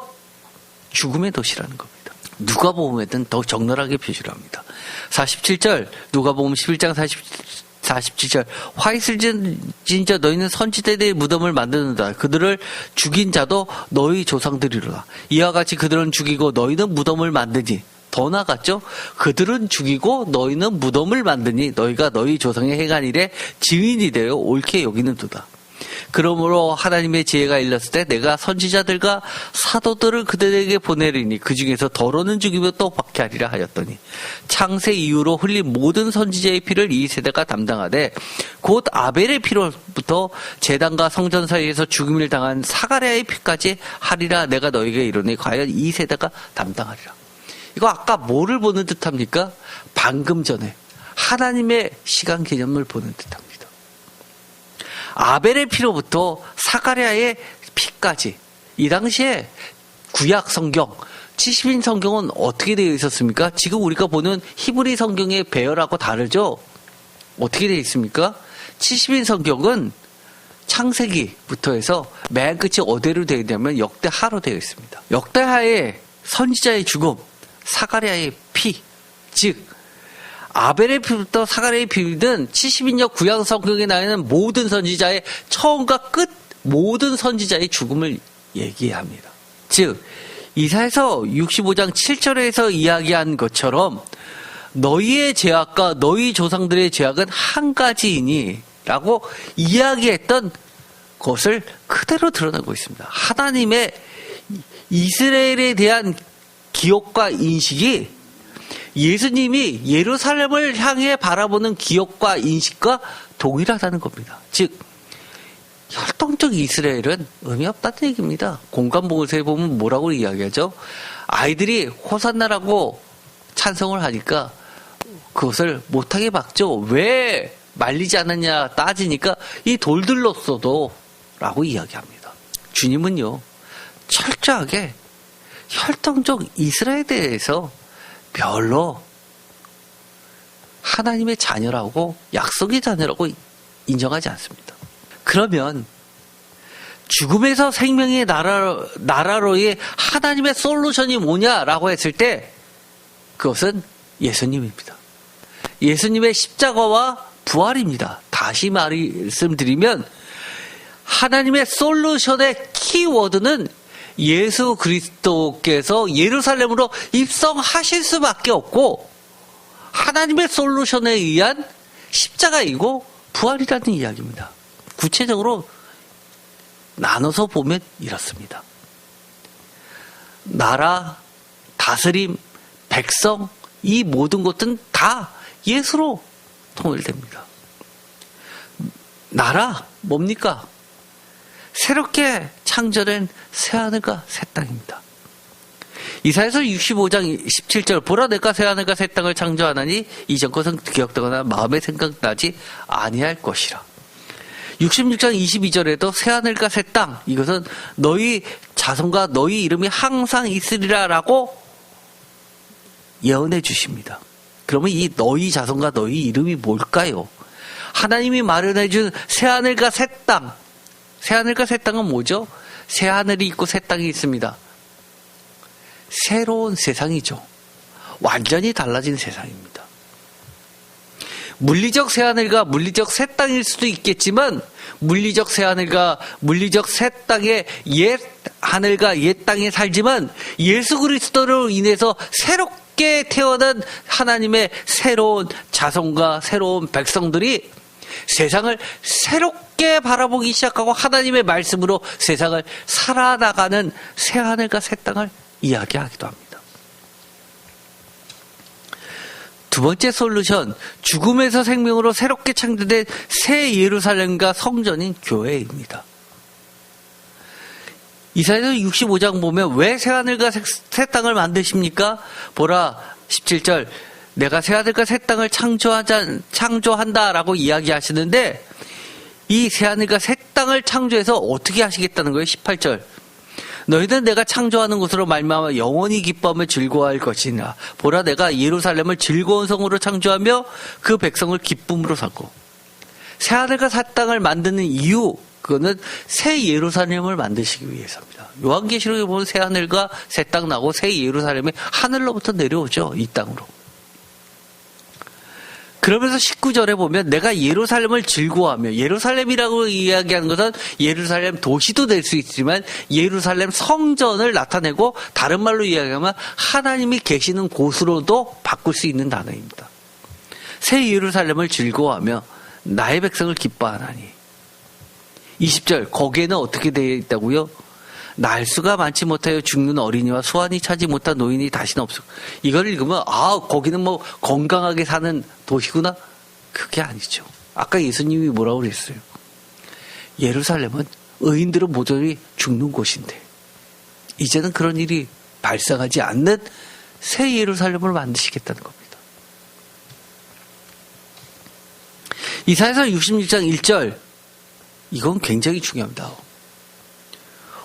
죽음의 도시라는 겁니다. 누가복음에는 더 적나라하게 표시를 합니다. 47절, 누가복음 11장 47절, 화 있을 진저 너희는 선지자들의 무덤을 만드는다. 그들을 죽인 자도 너희 조상들이로다. 이와 같이 그들은 죽이고 너희는 무덤을 만드니. 더 나아갔죠? 그들은 죽이고 너희는 무덤을 만드니 너희가 너희 조상의 행한 일에 증인이 되어 옳게 여기는도다. 그러므로 하나님의 지혜가 일렀을 때 내가 선지자들과 사도들을 그들에게 보내리니 그 중에서 더러는 죽이며 또 박해하리라 하였더니 창세 이후로 흘린 모든 선지자의 피를 이 세대가 담당하되 곧 아벨의 피로부터 제단과 성전 사이에서 죽임을 당한 사가랴의 피까지 하리라. 내가 너에게 이르니 과연 이 세대가 담당하리라. 이거 아까 뭐를 보는 듯합니까? 방금 전에 하나님의 시간 개념을 보는 듯합니다. 아벨의 피로부터 사가랴의 피까지. 이 당시에 구약 성경, 70인 성경은 어떻게 되어 있었습니까? 지금 우리가 보는 히브리 성경의 배열하고 다르죠? 어떻게 되어 있습니까? 70인 성경은 창세기부터 해서 맨 끝이 어디로 되어 있냐면 역대하로 되어 있습니다. 역대하에 선지자의 죽음, 사가랴의 피, 즉 아벨의 피부터 사가랴의 피는 70인역 구약 성경에 나오는 모든 선지자의 처음과 끝 모든 선지자의 죽음을 얘기합니다. 즉 이사야서 65장 7절에서 이야기한 것처럼 너희의 죄악과 너희 조상들의 죄악은 한 가지이니 라고 이야기했던 것을 그대로 드러내고 있습니다. 하나님의 이스라엘에 대한 기억과 인식이 예수님이 예루살렘을 향해 바라보는 기억과 인식과 동일하다는 겁니다. 즉 혈통적 이스라엘은 의미 없다는 얘기입니다. 공관복음서에 보면 뭐라고 이야기하죠? 아이들이 호산나라고 찬송을 하니까 그것을 못하게 막죠. 왜 말리지 않았냐 따지니까 이 돌들로서도 라고 이야기합니다. 주님은요 철저하게 혈통적 이스라엘에 대해서 별로 하나님의 자녀라고 약속의 자녀라고 인정하지 않습니다. 그러면 죽음에서 생명의 나라로의 하나님의 솔루션이 뭐냐라고 했을 때 그것은 예수님입니다. 예수님의 십자가와 부활입니다. 다시 말씀드리면 하나님의 솔루션의 키워드는 예수 그리스도께서 예루살렘으로 입성하실 수밖에 없고 하나님의 솔루션에 의한 십자가이고 부활이라는 이야기입니다. 구체적으로 나눠서 보면 이렇습니다. 나라, 다스림, 백성, 이 모든 것은 다 예수로 통일됩니다. 나라 뭡니까? 새롭게 창조된 새하늘과 새 땅입니다. 이사야서 65장 17절 보라 내가 새하늘과 새 땅을 창조하나니 이전 것은 기억되거나 마음에 생각나지 아니할 것이라. 66장 22절에도 새하늘과 새 땅 이것은 너희 자손과 너희 이름이 항상 있으리라 라고 예언해 주십니다. 그러면 이 너희 자손과 너희 이름이 뭘까요? 하나님이 마련해 준 새하늘과 새 땅. 새하늘과 새 땅은 뭐죠? 새하늘이 있고 새 땅이 있습니다. 새로운 세상이죠. 완전히 달라진 세상입니다. 물리적 새하늘과 물리적 새 땅일 수도 있겠지만 물리적 새하늘과 물리적 새 땅의 옛 하늘과 옛 땅에 살지만 예수 그리스도로 인해서 새롭게 태어난 하나님의 새로운 자손과 새로운 백성들이 세상을 새롭게 바라보기 시작하고 하나님의 말씀으로 세상을 살아나가는 새하늘과 새 땅을 이야기하기도 합니다. 두 번째 솔루션, 죽음에서 생명으로 새롭게 창조된 새 예루살렘과 성전인 교회입니다. 이사야서 65장 보면 왜 새하늘과 새 땅을 만드십니까? 보라 17절 내가 새하늘과 새 땅을 창조한다라고 이야기하시는데 이 새하늘과 새 땅을 창조해서 어떻게 하시겠다는 거예요? 18절 너희는 내가 창조하는 것으로 말미암아 영원히 기뻐하며 즐거워할 것이니라. 보라 내가 예루살렘을 즐거운 성으로 창조하며 그 백성을 기쁨으로 삼고. 새하늘과 새 땅을 만드는 이유 그거는 새 예루살렘을 만드시기 위해서입니다. 요한계시록에 보면 새하늘과 새 땅 나고 새 예루살렘이 하늘로부터 내려오죠. 이 땅으로. 그러면서 19절에 보면 내가 예루살렘을 즐거워하며 예루살렘이라고 이야기하는 것은 예루살렘 도시도 될 수 있지만 예루살렘 성전을 나타내고 다른 말로 이야기하면 하나님이 계시는 곳으로도 바꿀 수 있는 단어입니다. 새 예루살렘을 즐거워하며 나의 백성을 기뻐하나니 20절 거기에는 어떻게 되어 있다고요? 날수가 많지 못하여 죽는 어린이와 수완이 차지 못한 노인이 다시는 없어. 이걸 읽으면 거기는 뭐 건강하게 사는 도시구나? 그게 아니죠. 아까 예수님이 뭐라고 그랬어요? 예루살렘은 의인들은 모조리 죽는 곳인데 이제는 그런 일이 발생하지 않는 새 예루살렘을 만드시겠다는 겁니다. 이사야서 66장 1절 이건 굉장히 중요합니다.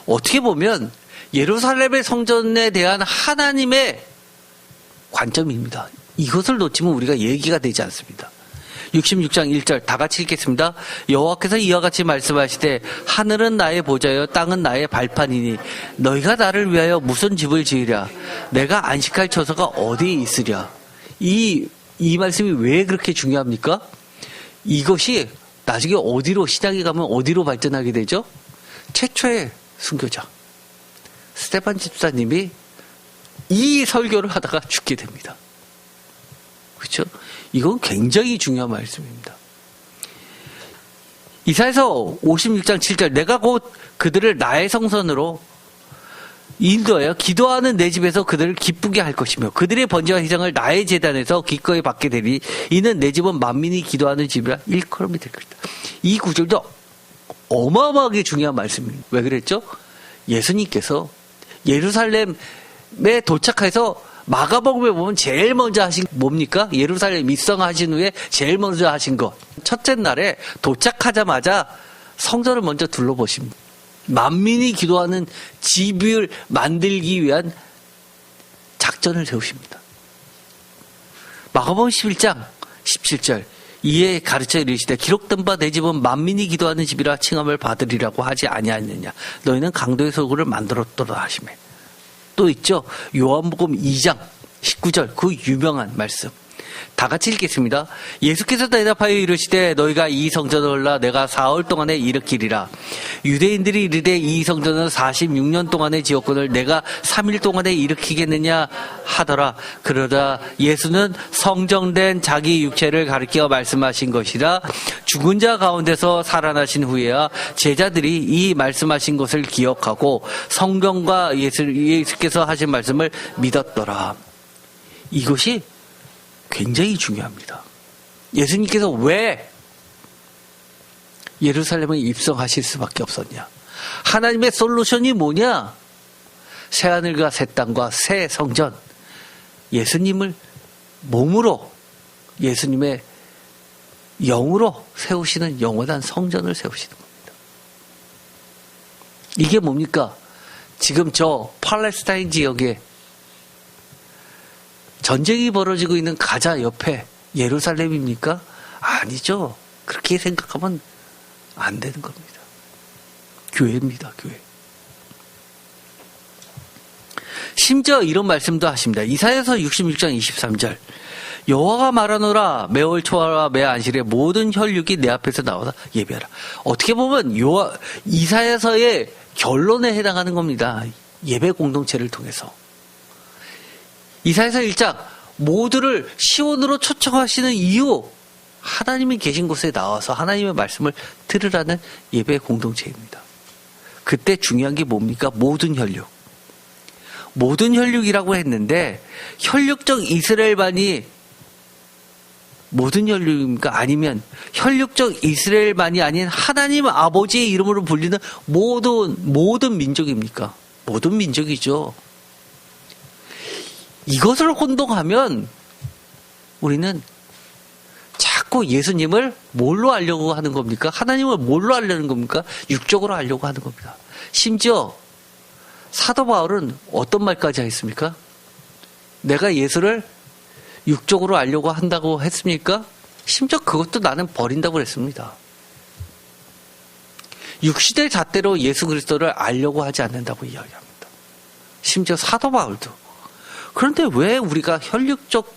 어떻게 보면 예루살렘의 성전에 대한 하나님의 관점입니다. 이것을 놓치면 우리가 얘기가 되지 않습니다. 66장 1절 다 같이 읽겠습니다. 여호와께서 이와 같이 말씀하시되 하늘은 나의 보좌여 땅은 나의 발판이니 너희가 나를 위하여 무슨 집을 지으랴 내가 안식할 처소가 어디에 있으랴. 이 말씀이 왜 그렇게 중요합니까? 이것이 나중에 어디로 시장에 가면 어디로 발전하게 되죠? 최초의 순교자 스테반 집사님이 이 설교를 하다가 죽게 됩니다. 그렇죠? 이건 굉장히 중요한 말씀입니다. 이사야서 56장 7절 내가 곧 그들을 나의 성전으로 인도하여 기도하는 내 집에서 그들을 기쁘게 할 것이며 그들의 번제와 희생을 나의 제단에서 기꺼이 받게 되리 이는 내 집은 만민이 기도하는 집이라 일컬음이 될 것이다. 이 구절도 어마어마하게 중요한 말씀입니다. 왜 그랬죠? 예수님께서 예루살렘에 도착해서 마가복음에 보면 제일 먼저 하신 뭡니까? 예루살렘 입성하신 후에 제일 먼저 하신 것. 첫째 날에 도착하자마자 성전을 먼저 둘러보십니다. 만민이 기도하는 집을 만들기 위한 작전을 세우십니다. 마가복음 11장 17절 이에 가르쳐 이르시되 기록된 바 내 집은 만민이 기도하는 집이라 칭함을 받으리라고 하지 아니하느냐. 너희는 강도의 소굴을 만들었도다 하시매. 또 있죠. 요한복음 2장 19절 그 유명한 말씀. 다 같이 읽겠습니다. 예수께서 대답하여 이르시되 너희가 이 성전을 올라 내가 4월 동안에 일으키리라. 유대인들이 이르되 이 성전은 46년 동안의 지었거늘 내가 3일 동안에 일으키겠느냐 하더라. 그러자 예수는 성정된 자기 육체를 가리켜 말씀하신 것이라. 죽은 자 가운데서 살아나신 후에야 제자들이 이 말씀하신 것을 기억하고 성경과 예수께서 하신 말씀을 믿었더라. 이것이 굉장히 중요합니다. 예수님께서 왜 예루살렘에 입성하실 수밖에 없었냐? 하나님의 솔루션이 뭐냐? 새하늘과 새 땅과 새 성전, 예수님을 몸으로, 예수님의 영으로 세우시는 영원한 성전을 세우시는 겁니다. 이게 뭡니까? 지금 저 팔레스타인 지역에 전쟁이 벌어지고 있는 가자 옆에 예루살렘입니까? 아니죠. 그렇게 생각하면 안 되는 겁니다. 교회입니다, 교회. 심지어 이런 말씀도 하십니다. 이사야서 66장 23절. 여호와가 말하노라 매월 초하라 매 안식일에 모든 혈육이 내 앞에서 나와서 예배하라. 어떻게 보면 이사야서의 결론에 해당하는 겁니다. 예배 공동체를 통해서. 이사야서 1장 모두를 시온으로 초청하시는 이유, 하나님이 계신 곳에 나와서 하나님의 말씀을 들으라는 예배 공동체입니다. 그때 중요한 게 뭡니까? 모든 혈육. 모든 혈육이라고 했는데 혈육적 이스라엘만이 모든 혈육입니까? 아니면 혈육적 이스라엘만이 아닌 하나님 아버지의 이름으로 불리는 모든 민족입니까? 모든 민족이죠. 이것을 혼동하면 우리는 자꾸 예수님을 뭘로 알려고 하는 겁니까? 하나님을 뭘로 알려는 겁니까? 육적으로 알려고 하는 겁니다. 심지어 사도 바울은 어떤 말까지 했습니까? 내가 예수를 육적으로 알려고 한다고 했습니까? 심지어 그것도 나는 버린다고 했습니다. 육신의 잣대로 예수 그리스도를 알려고 하지 않는다고 이야기합니다. 심지어 사도 바울도. 그런데 왜 우리가 혈육적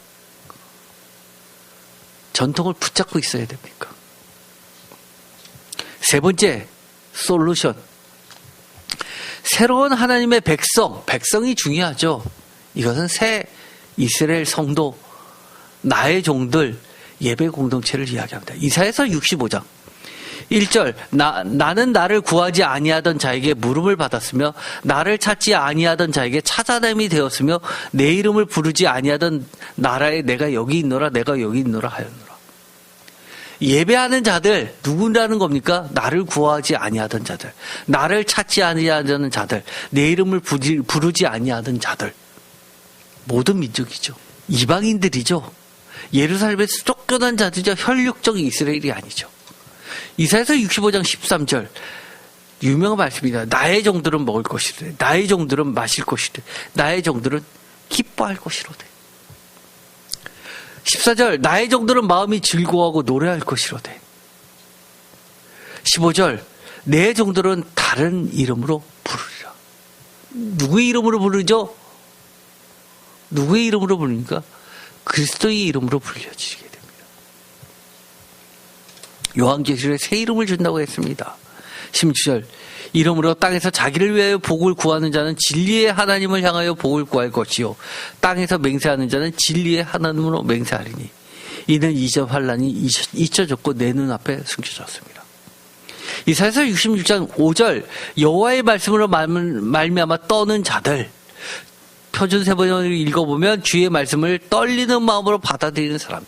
전통을 붙잡고 있어야 됩니까? 세 번째, 솔루션. 새로운 하나님의 백성이 중요하죠. 이것은 새 이스라엘 성도, 나의 종들, 예배 공동체를 이야기합니다. 이사야서 65장 1절. 나는 나를 구하지 아니하던 자에게 물음을 받았으며 나를 찾지 아니하던 자에게 찾아냄이 되었으며 내 이름을 부르지 아니하던 나라에 내가 여기 있노라 내가 여기 있노라 하였노라. 예배하는 자들 누구라는 겁니까? 나를 구하지 아니하던 자들, 나를 찾지 아니하던 자들, 내 이름을 부르지 아니하던 자들, 모든 민족이죠. 이방인들이죠. 예루살렘에서 쫓겨난 자들이죠. 혈육적 이스라엘이 아니죠. 이사야서 65장 13절 유명한 말씀입니다. 나의 종들은 먹을 것이로되 나의 종들은 마실 것이로되 나의 종들은 기뻐할 것이로되. 14절 나의 종들은 마음이 즐거워하고 노래할 것이로되. 15절 내 종들은 다른 이름으로 부르리라. 누구의 이름으로 부르죠? 누구의 이름으로 부르니까? 그리스도의 이름으로 불려지게 됩니다. 요한계시록에 새 이름을 준다고 했습니다. 16절 이름으로 땅에서 자기를 위하여 복을 구하는 자는 진리의 하나님을 향하여 복을 구할 것이요 땅에서 맹세하는 자는 진리의 하나님으로 맹세하리니 이는 이전 환란이 잊혀졌고 내 눈앞에 숨겨졌습니다. 이사야서 66장 5절 여호와의 말씀으로 말미암아 떠는 자들. 표준 세번역을 읽어보면 주의 말씀을 떨리는 마음으로 받아들이는 사람.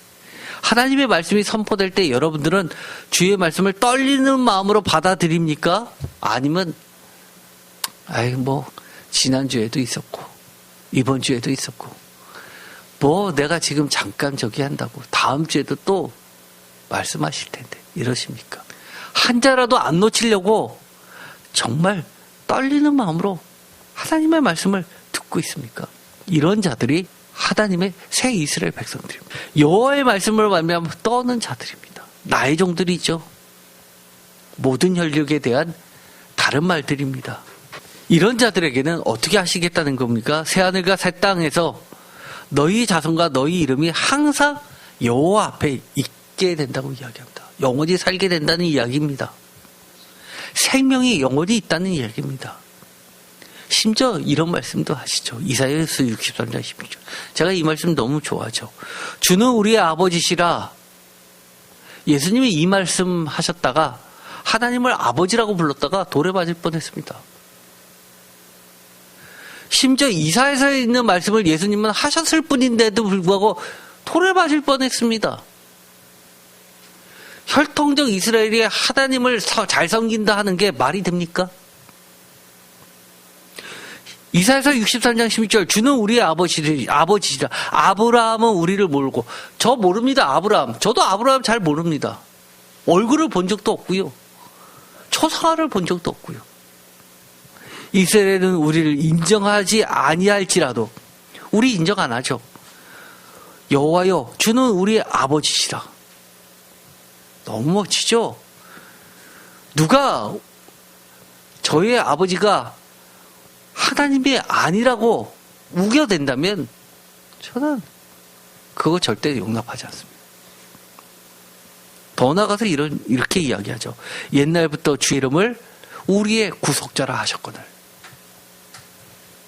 하나님의 말씀이 선포될 때 여러분들은 주의 말씀을 떨리는 마음으로 받아들입니까? 아니면 지난주에도 있었고 이번 주에도 있었고 내가 지금 잠깐 저기 한다고 다음 주에도 또 말씀하실 텐데 이러십니까? 한 자라도 안 놓치려고 정말 떨리는 마음으로 하나님의 말씀을 듣고 있습니까? 이런 자들이 하나님의 새 이스라엘 백성들입니다. 여호와의 말씀을 말미암아 떠는 자들입니다. 나의 종들이죠. 모든 혈육에 대한 다른 말들입니다. 이런 자들에게는 어떻게 하시겠다는 겁니까? 새하늘과 새 땅에서 너희 자손과 너희 이름이 항상 여호와 앞에 있게 된다고 이야기합니다. 영원히 살게 된다는 이야기입니다. 생명이 영원히 있다는 이야기입니다. 심지어 이런 말씀도 하시죠. 이사야서 63장 16절. 제가 이 말씀 너무 좋아하죠. 주는 우리의 아버지시라. 예수님이 이 말씀 하셨다가 하나님을 아버지라고 불렀다가 돌에 맞을 뻔했습니다. 심지어 이사야서에 있는 말씀을 예수님은 하셨을 뿐인데도 불구하고 돌에 맞을 뻔했습니다. 혈통적 이스라엘이 하나님을 잘 섬긴다 하는 게 말이 됩니까? 이사야서 63장 16절 주는 우리의 아버지시라. 아브라함은 우리를 모르고 저 모릅니다. 아브라함. 저도 아브라함 잘 모릅니다. 얼굴을 본 적도 없고요. 초상화를 본 적도 없고요. 이스라엘은 우리를 인정하지 아니할지라도 우리 인정 안 하죠. 여호와여 주는 우리의 아버지시라. 너무 멋지죠? 누가 저의 아버지가 하나님이 아니라고 우겨댄다면 저는 그거 절대 용납하지 않습니다. 더 나아가서 이렇게 이야기하죠. 옛날부터 주 이름을 우리의 구속자라 하셨거늘,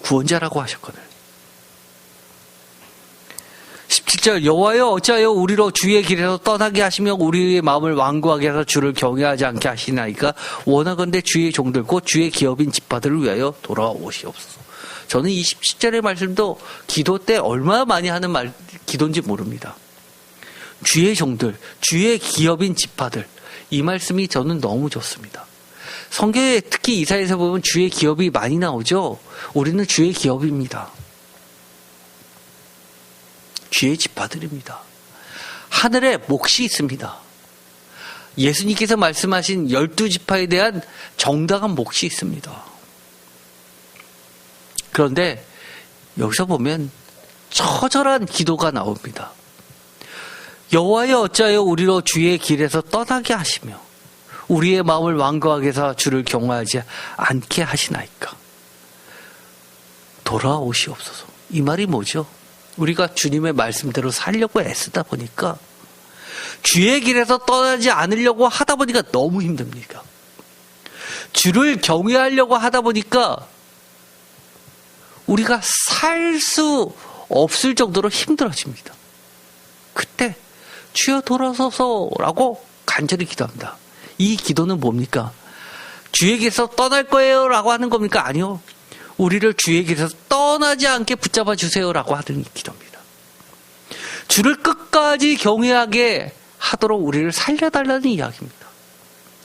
구원자라고 하셨거늘. 17절 여호와여 어찌하여 우리로 주의 길에서 떠나게 하시며 우리의 마음을 완고하게 해서 주를 경외하지 않게 하시나이까. 원하건대 주의 종들 곧 주의 기업인 지파들을 위하여 돌아오시옵소서. 저는 이 17절의 말씀도 기도 때 얼마나 많이 하는 기도인지 모릅니다. 주의 종들, 주의 기업인 지파들, 이 말씀이 저는 너무 좋습니다. 성경에 특히 이사야에서 보면 주의 기업이 많이 나오죠. 우리는 주의 기업입니다. 주의 지파들입니다. 하늘에 몫이 있습니다. 예수님께서 말씀하신 12지파에 대한 정당한 몫이 있습니다. 그런데 여기서 보면 처절한 기도가 나옵니다. 여호와여 어찌하여 우리로 주의 길에서 떠나게 하시며 우리의 마음을 완고하게 해서 주를 경외하지 않게 하시나이까. 돌아오시옵소서. 이 말이 뭐죠? 우리가 주님의 말씀대로 살려고 애쓰다 보니까 주의 길에서 떠나지 않으려고 하다 보니까 너무 힘듭니다. 주를 경외하려고 하다 보니까 우리가 살 수 없을 정도로 힘들어집니다. 그때 주여 돌아서서라고 간절히 기도합니다. 이 기도는 뭡니까? 주의 길에서 떠날 거예요 라고 하는 겁니까? 아니요. 우리를 주의 길에서 떠나지 않게 붙잡아 주세요라고 하는 기도입니다. 주를 끝까지 경외하게 하도록 우리를 살려달라는 이야기입니다.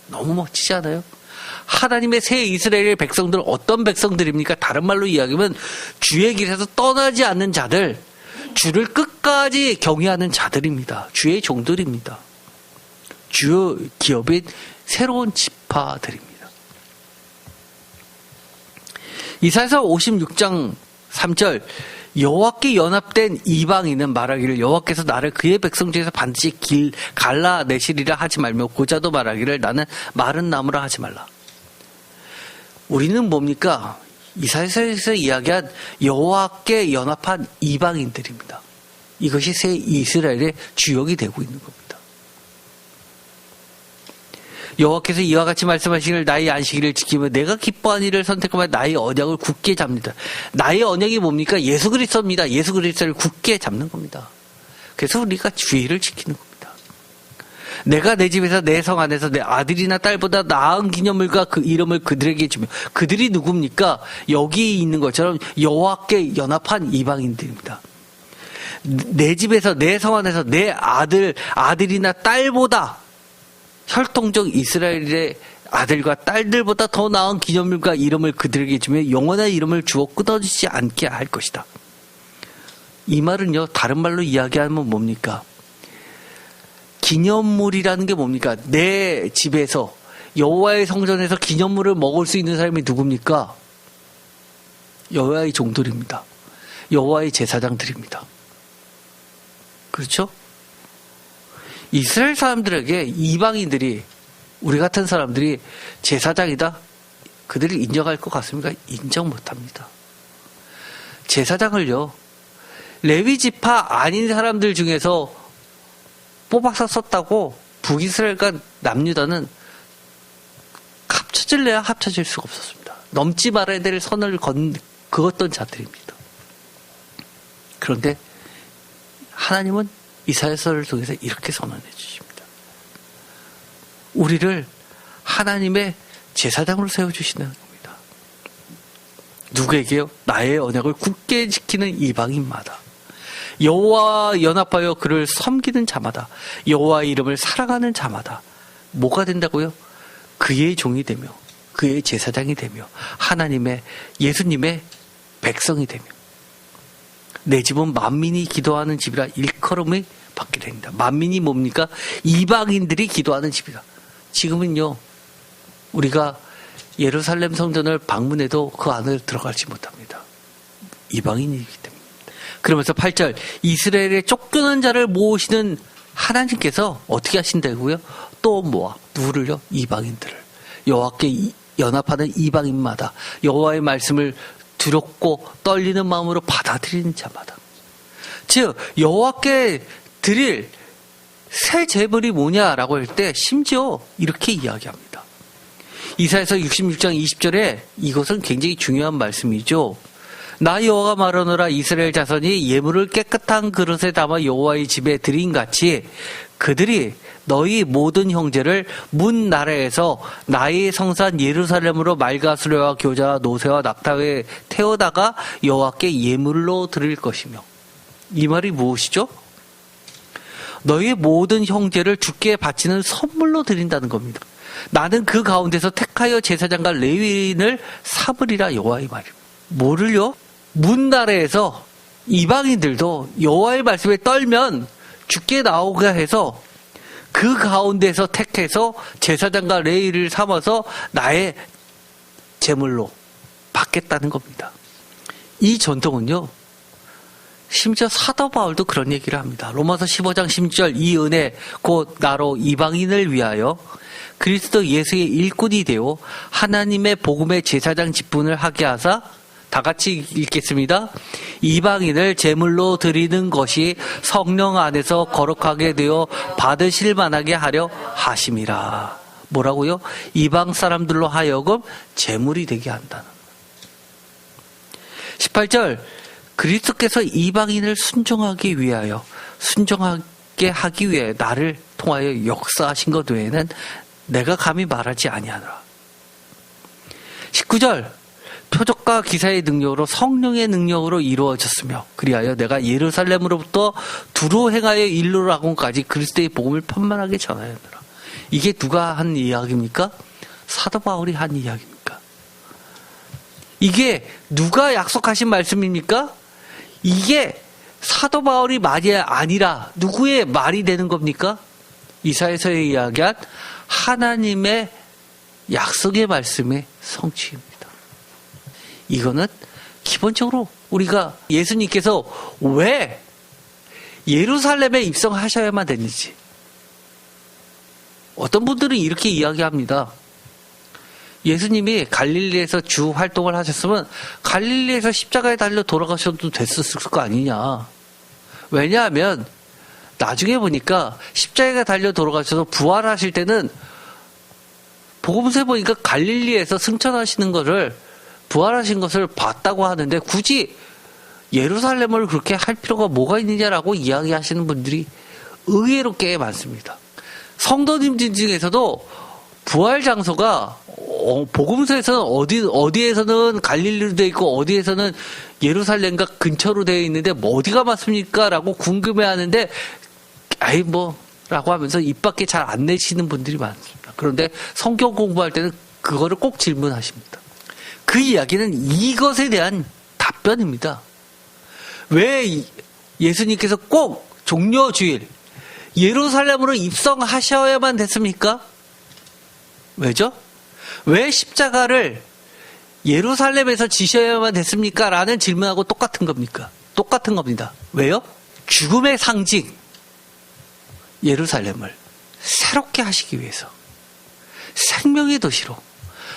너무 멋지지 않아요? 하나님의 새 이스라엘의 백성들은 어떤 백성들입니까? 다른 말로 이야기하면 주의 길에서 떠나지 않는 자들, 주를 끝까지 경외하는 자들입니다. 주의 종들입니다. 주 기업인 새로운 지파들입니다. 이사야서 56장 3절 여호와께 연합된 이방인은 말하기를 여호와께서 나를 그의 백성 중에서 반드시 갈라내시리라 하지 말며 고자도 말하기를 나는 마른 나무라 하지 말라. 우리는 뭡니까? 이사야서에서 이야기한 여호와께 연합한 이방인들입니다. 이것이 새 이스라엘의 주역이 되고 있는 겁니다. 여호와께서 이와 같이 말씀하시기를 나의 안식일을 지키며 내가 기뻐한 일을 선택하며 나의 언약을 굳게 잡니다. 나의 언약이 뭡니까? 예수 그리스도입니다. 예수 그리스도를 굳게 잡는 겁니다. 그래서 우리가 주의를 지키는 겁니다. 내가 내 집에서 내 성 안에서 내 아들이나 딸보다 나은 기념물과 그 이름을 그들에게 주며 그들이 누굽니까? 여기 있는 것처럼 여호와께 연합한 이방인들입니다. 내 집에서 내 성 안에서 내 아들이나 딸보다 혈통적 이스라엘의 아들과 딸들보다 더 나은 기념물과 이름을 그들에게 주며 영원한 이름을 주어 끊어지지 않게 할 것이다. 이 말은요, 다른 말로 이야기하면 뭡니까? 기념물이라는 게 뭡니까? 내 집에서 여호와의 성전에서 기념물을 먹을 수 있는 사람이 누굽니까? 여호와의 종들입니다. 여호와의 제사장들입니다. 그렇죠? 이스라엘 사람들에게 이방인들이, 우리 같은 사람들이 제사장이다? 그들을 인정할 것 같습니까? 인정 못합니다. 제사장을요, 레위 지파 아닌 사람들 중에서 뽑아서 썼다고 북이스라엘과 남유다는 합쳐질래야 합쳐질 수가 없었습니다. 넘지 말아야 될 선을 그었던 자들입니다. 그런데 하나님은 이사야서를 통해서 이렇게 선언해 주십니다. 우리를 하나님의 제사장으로 세워주시는 겁니다. 누구에게요? 나의 언약을 굳게 지키는 이방인마다, 여호와와 연합하여 그를 섬기는 자마다, 여호와의 이름을 사랑하는 자마다 뭐가 된다고요? 그의 종이 되며 그의 제사장이 되며 하나님의, 예수님의 백성이 되며, 내 집은 만민이 기도하는 집이라 일컬음을 받게 됩니다. 만민이 뭡니까? 이방인들이 기도하는 집이다. 지금은요, 우리가 예루살렘 성전을 방문해도 그 안을 들어가지 못합니다. 이방인이기 때문에. 그러면서 8절, 이스라엘의 쫓겨난 자를 모으시는 하나님께서 어떻게 하신다고요? 또 모아. 누구를요? 이방인들을. 여호와께 연합하는 이방인마다, 여호와의 말씀을 두렵고 떨리는 마음으로 받아들이는 자마다. 즉 여호와께 드릴 새 제물이 뭐냐라고 할 때 심지어 이렇게 이야기합니다. 이사야서 66장 20절에 이것은 굉장히 중요한 말씀이죠. 나 여호와가 말하노라, 이스라엘 자손이 예물을 깨끗한 그릇에 담아 여호와의 집에 드린 같이 그들이 너희 모든 형제를 문 나라에서 나의 성산 예루살렘으로 말과 수레와 교자와 노새와 낙타에 태워다가 여호와께 예물로 드릴 것이며. 이 말이 무엇이죠? 너희 모든 형제를 주께 바치는 선물로 드린다는 겁니다. 나는 그 가운데서 택하여 제사장과 레위인을 삼으리라, 여호와의 말입니다. 뭐를요? 문 나라에서 이방인들도 여호와의 말씀에 떨면 주께 나오게 해서 그 가운데서 택해서 제사장과 레위를 삼아서 나의 제물로 받겠다는 겁니다. 이 전통은요, 심지어 사도 바울도 그런 얘기를 합니다. 로마서 15장 16절, 이 은혜 곧 나로 이방인을 위하여 그리스도 예수의 일꾼이 되어 하나님의 복음의 제사장 직분을 하게 하사, 다 같이 읽겠습니다. 이방인을 제물로 드리는 것이 성령 안에서 거룩하게 되어 받으실 만하게 하려 하심이라. 뭐라고요? 이방 사람들로 하여금 제물이 되게 한다는. 18절, 그리스도께서 이방인을 순종하기 위하여, 순종하게 하기 위해 나를 통하여 역사하신 것 외에는 내가 감히 말하지 아니하노라. 19절, 표적과 기사의 능력으로 성령의 능력으로 이루어졌으며 그리하여 내가 예루살렘으로부터 두루 행하여 일루라곤까지 그리스도의 복음을 편만하게 전하였노라. 이게 누가 한 이야기입니까? 사도 바울이 한 이야기입니까? 이게 누가 약속하신 말씀입니까? 이게 사도 바울이 말이 아니라 누구의 말이 되는 겁니까? 이사야서에 이야기한 하나님의 약속의 말씀의 성취입니다. 이거는 기본적으로 우리가 예수님께서 왜 예루살렘에 입성하셔야만 됐는지, 어떤 분들은 이렇게 이야기합니다. 예수님이 갈릴리에서 주 활동을 하셨으면 갈릴리에서 십자가에 달려 돌아가셔도 됐었을 거 아니냐. 왜냐하면 나중에 보니까 십자가에 달려 돌아가셔서 부활하실 때는 복음서에 보니까 갈릴리에서 승천하시는 것을, 부활하신 것을 봤다고 하는데 굳이 예루살렘을 그렇게 할 필요가 뭐가 있느냐라고 이야기하시는 분들이 의외로 꽤 많습니다. 성도님들 중에서도 부활 장소가 복음서에서는 어디에서는 갈릴리로 되어 있고 어디에서는 예루살렘과 근처로 되어 있는데 뭐 어디가 맞습니까? 라고 궁금해하는데 아이 뭐 라고 하면서 입 밖에 잘 안 내시는 분들이 많습니다. 그런데 성경 공부할 때는 그거를 꼭 질문하십니다. 그 이야기는 이것에 대한 답변입니다. 왜 예수님께서 꼭 종려주일 예루살렘으로 입성하셔야만 됐습니까? 왜죠? 왜 십자가를 예루살렘에서 지셔야만 됐습니까? 라는 질문하고 똑같은 겁니까? 똑같은 겁니다. 왜요? 죽음의 상징 예루살렘을 새롭게 하시기 위해서, 생명의 도시로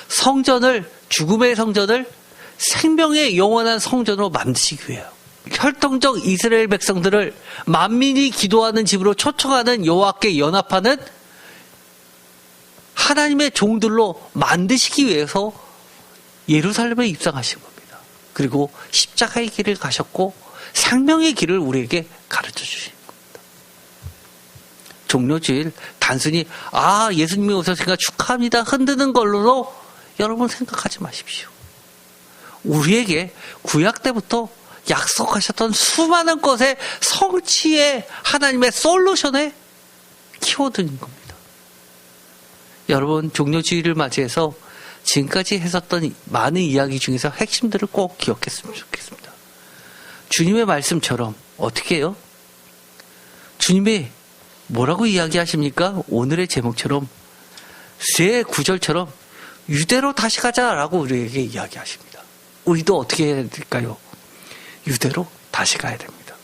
성전을, 죽음의 성전을 생명의 영원한 성전으로 만드시기 위해요. 혈통적 이스라엘 백성들을 만민이 기도하는 집으로 초청하는 여호와께 연합하는 하나님의 종들로 만드시기 위해서 예루살렘에 입성하신 겁니다. 그리고 십자가의 길을 가셨고 생명의 길을 우리에게 가르쳐 주신 겁니다. 종료주일 단순히 예수님이 오셨으니까 축하합니다 흔드는 걸로도 여러분 생각하지 마십시오. 우리에게 구약 때부터 약속하셨던 수많은 것의 성취의 하나님의 솔루션의 키워드인 겁니다. 여러분 종료주일을 맞이해서 지금까지 했었던 많은 이야기 중에서 핵심들을 꼭 기억했으면 좋겠습니다. 주님의 말씀처럼 어떻게 해요? 주님이 뭐라고 이야기하십니까? 오늘의 제목처럼 세 구절처럼 유대로 다시 가자라고 우리에게 이야기하십니다. 우리도 어떻게 해야 될까요? 유대로 다시 가야 됩니다.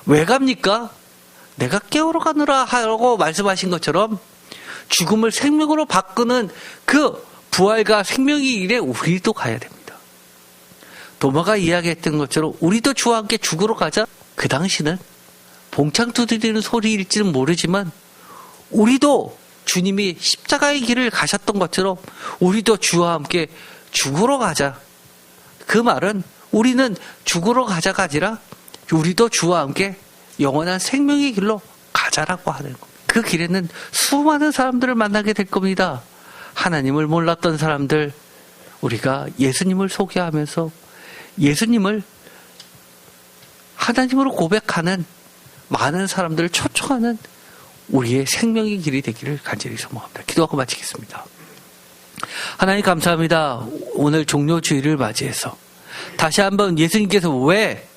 왜 갑니까? 내가 깨우러 가느라 하라고 말씀하신 것처럼 죽음을 생명으로 바꾸는 그 부활과 생명의 길에 우리도 가야 됩니다. 도마가 이야기했던 것처럼 우리도 주와 함께 죽으러 가자. 그 당시는 봉창 두드리는 소리일지는 모르지만 우리도 주님이 십자가의 길을 가셨던 것처럼 우리도 주와 함께 죽으러 가자. 그 말은 우리는 죽으러 가자가 아니라 우리도 주와 함께 영원한 생명의 길로 가자라고 하는 겁니다. 그 길에는 수많은 사람들을 만나게 될 겁니다. 하나님을 몰랐던 사람들, 우리가 예수님을 소개하면서 예수님을 하나님으로 고백하는 많은 사람들을 초청하는 우리의 생명의 길이 되기를 간절히 소망합니다. 기도하고 마치겠습니다. 하나님 감사합니다. 오늘 종료주일을 맞이해서 다시 한번 예수님께서 왜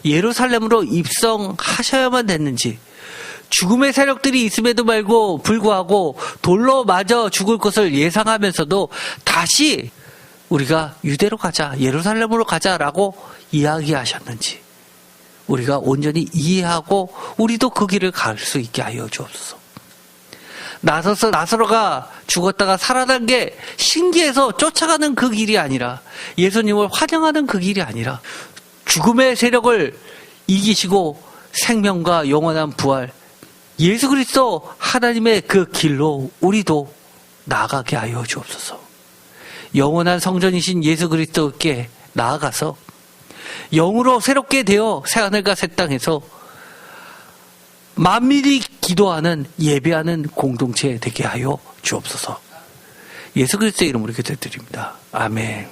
예루살렘으로 입성하셔야만 됐는지, 죽음의 세력들이 있음에도 불구하고 돌로 맞아 죽을 것을 예상하면서도 다시 우리가 유대로 가자, 예루살렘으로 가자라고 이야기하셨는지 우리가 온전히 이해하고 우리도 그 길을 갈 수 있게 하여 주옵소서. 나사로가 죽었다가 살아난 게 신기해서 쫓아가는 그 길이 아니라, 예수님을 환영하는 그 길이 아니라, 죽음의 세력을 이기시고 생명과 영원한 부활, 예수 그리스도 하나님의 그 길로 우리도 나아가게 하여 주옵소서. 영원한 성전이신 예수 그리스도께 나아가서 영으로 새롭게 되어 새하늘과 새 땅에서 만민이 기도하는, 예배하는 공동체 되게 하여 주옵소서. 예수 그리스도의 이름으로 기도드립니다. 아멘.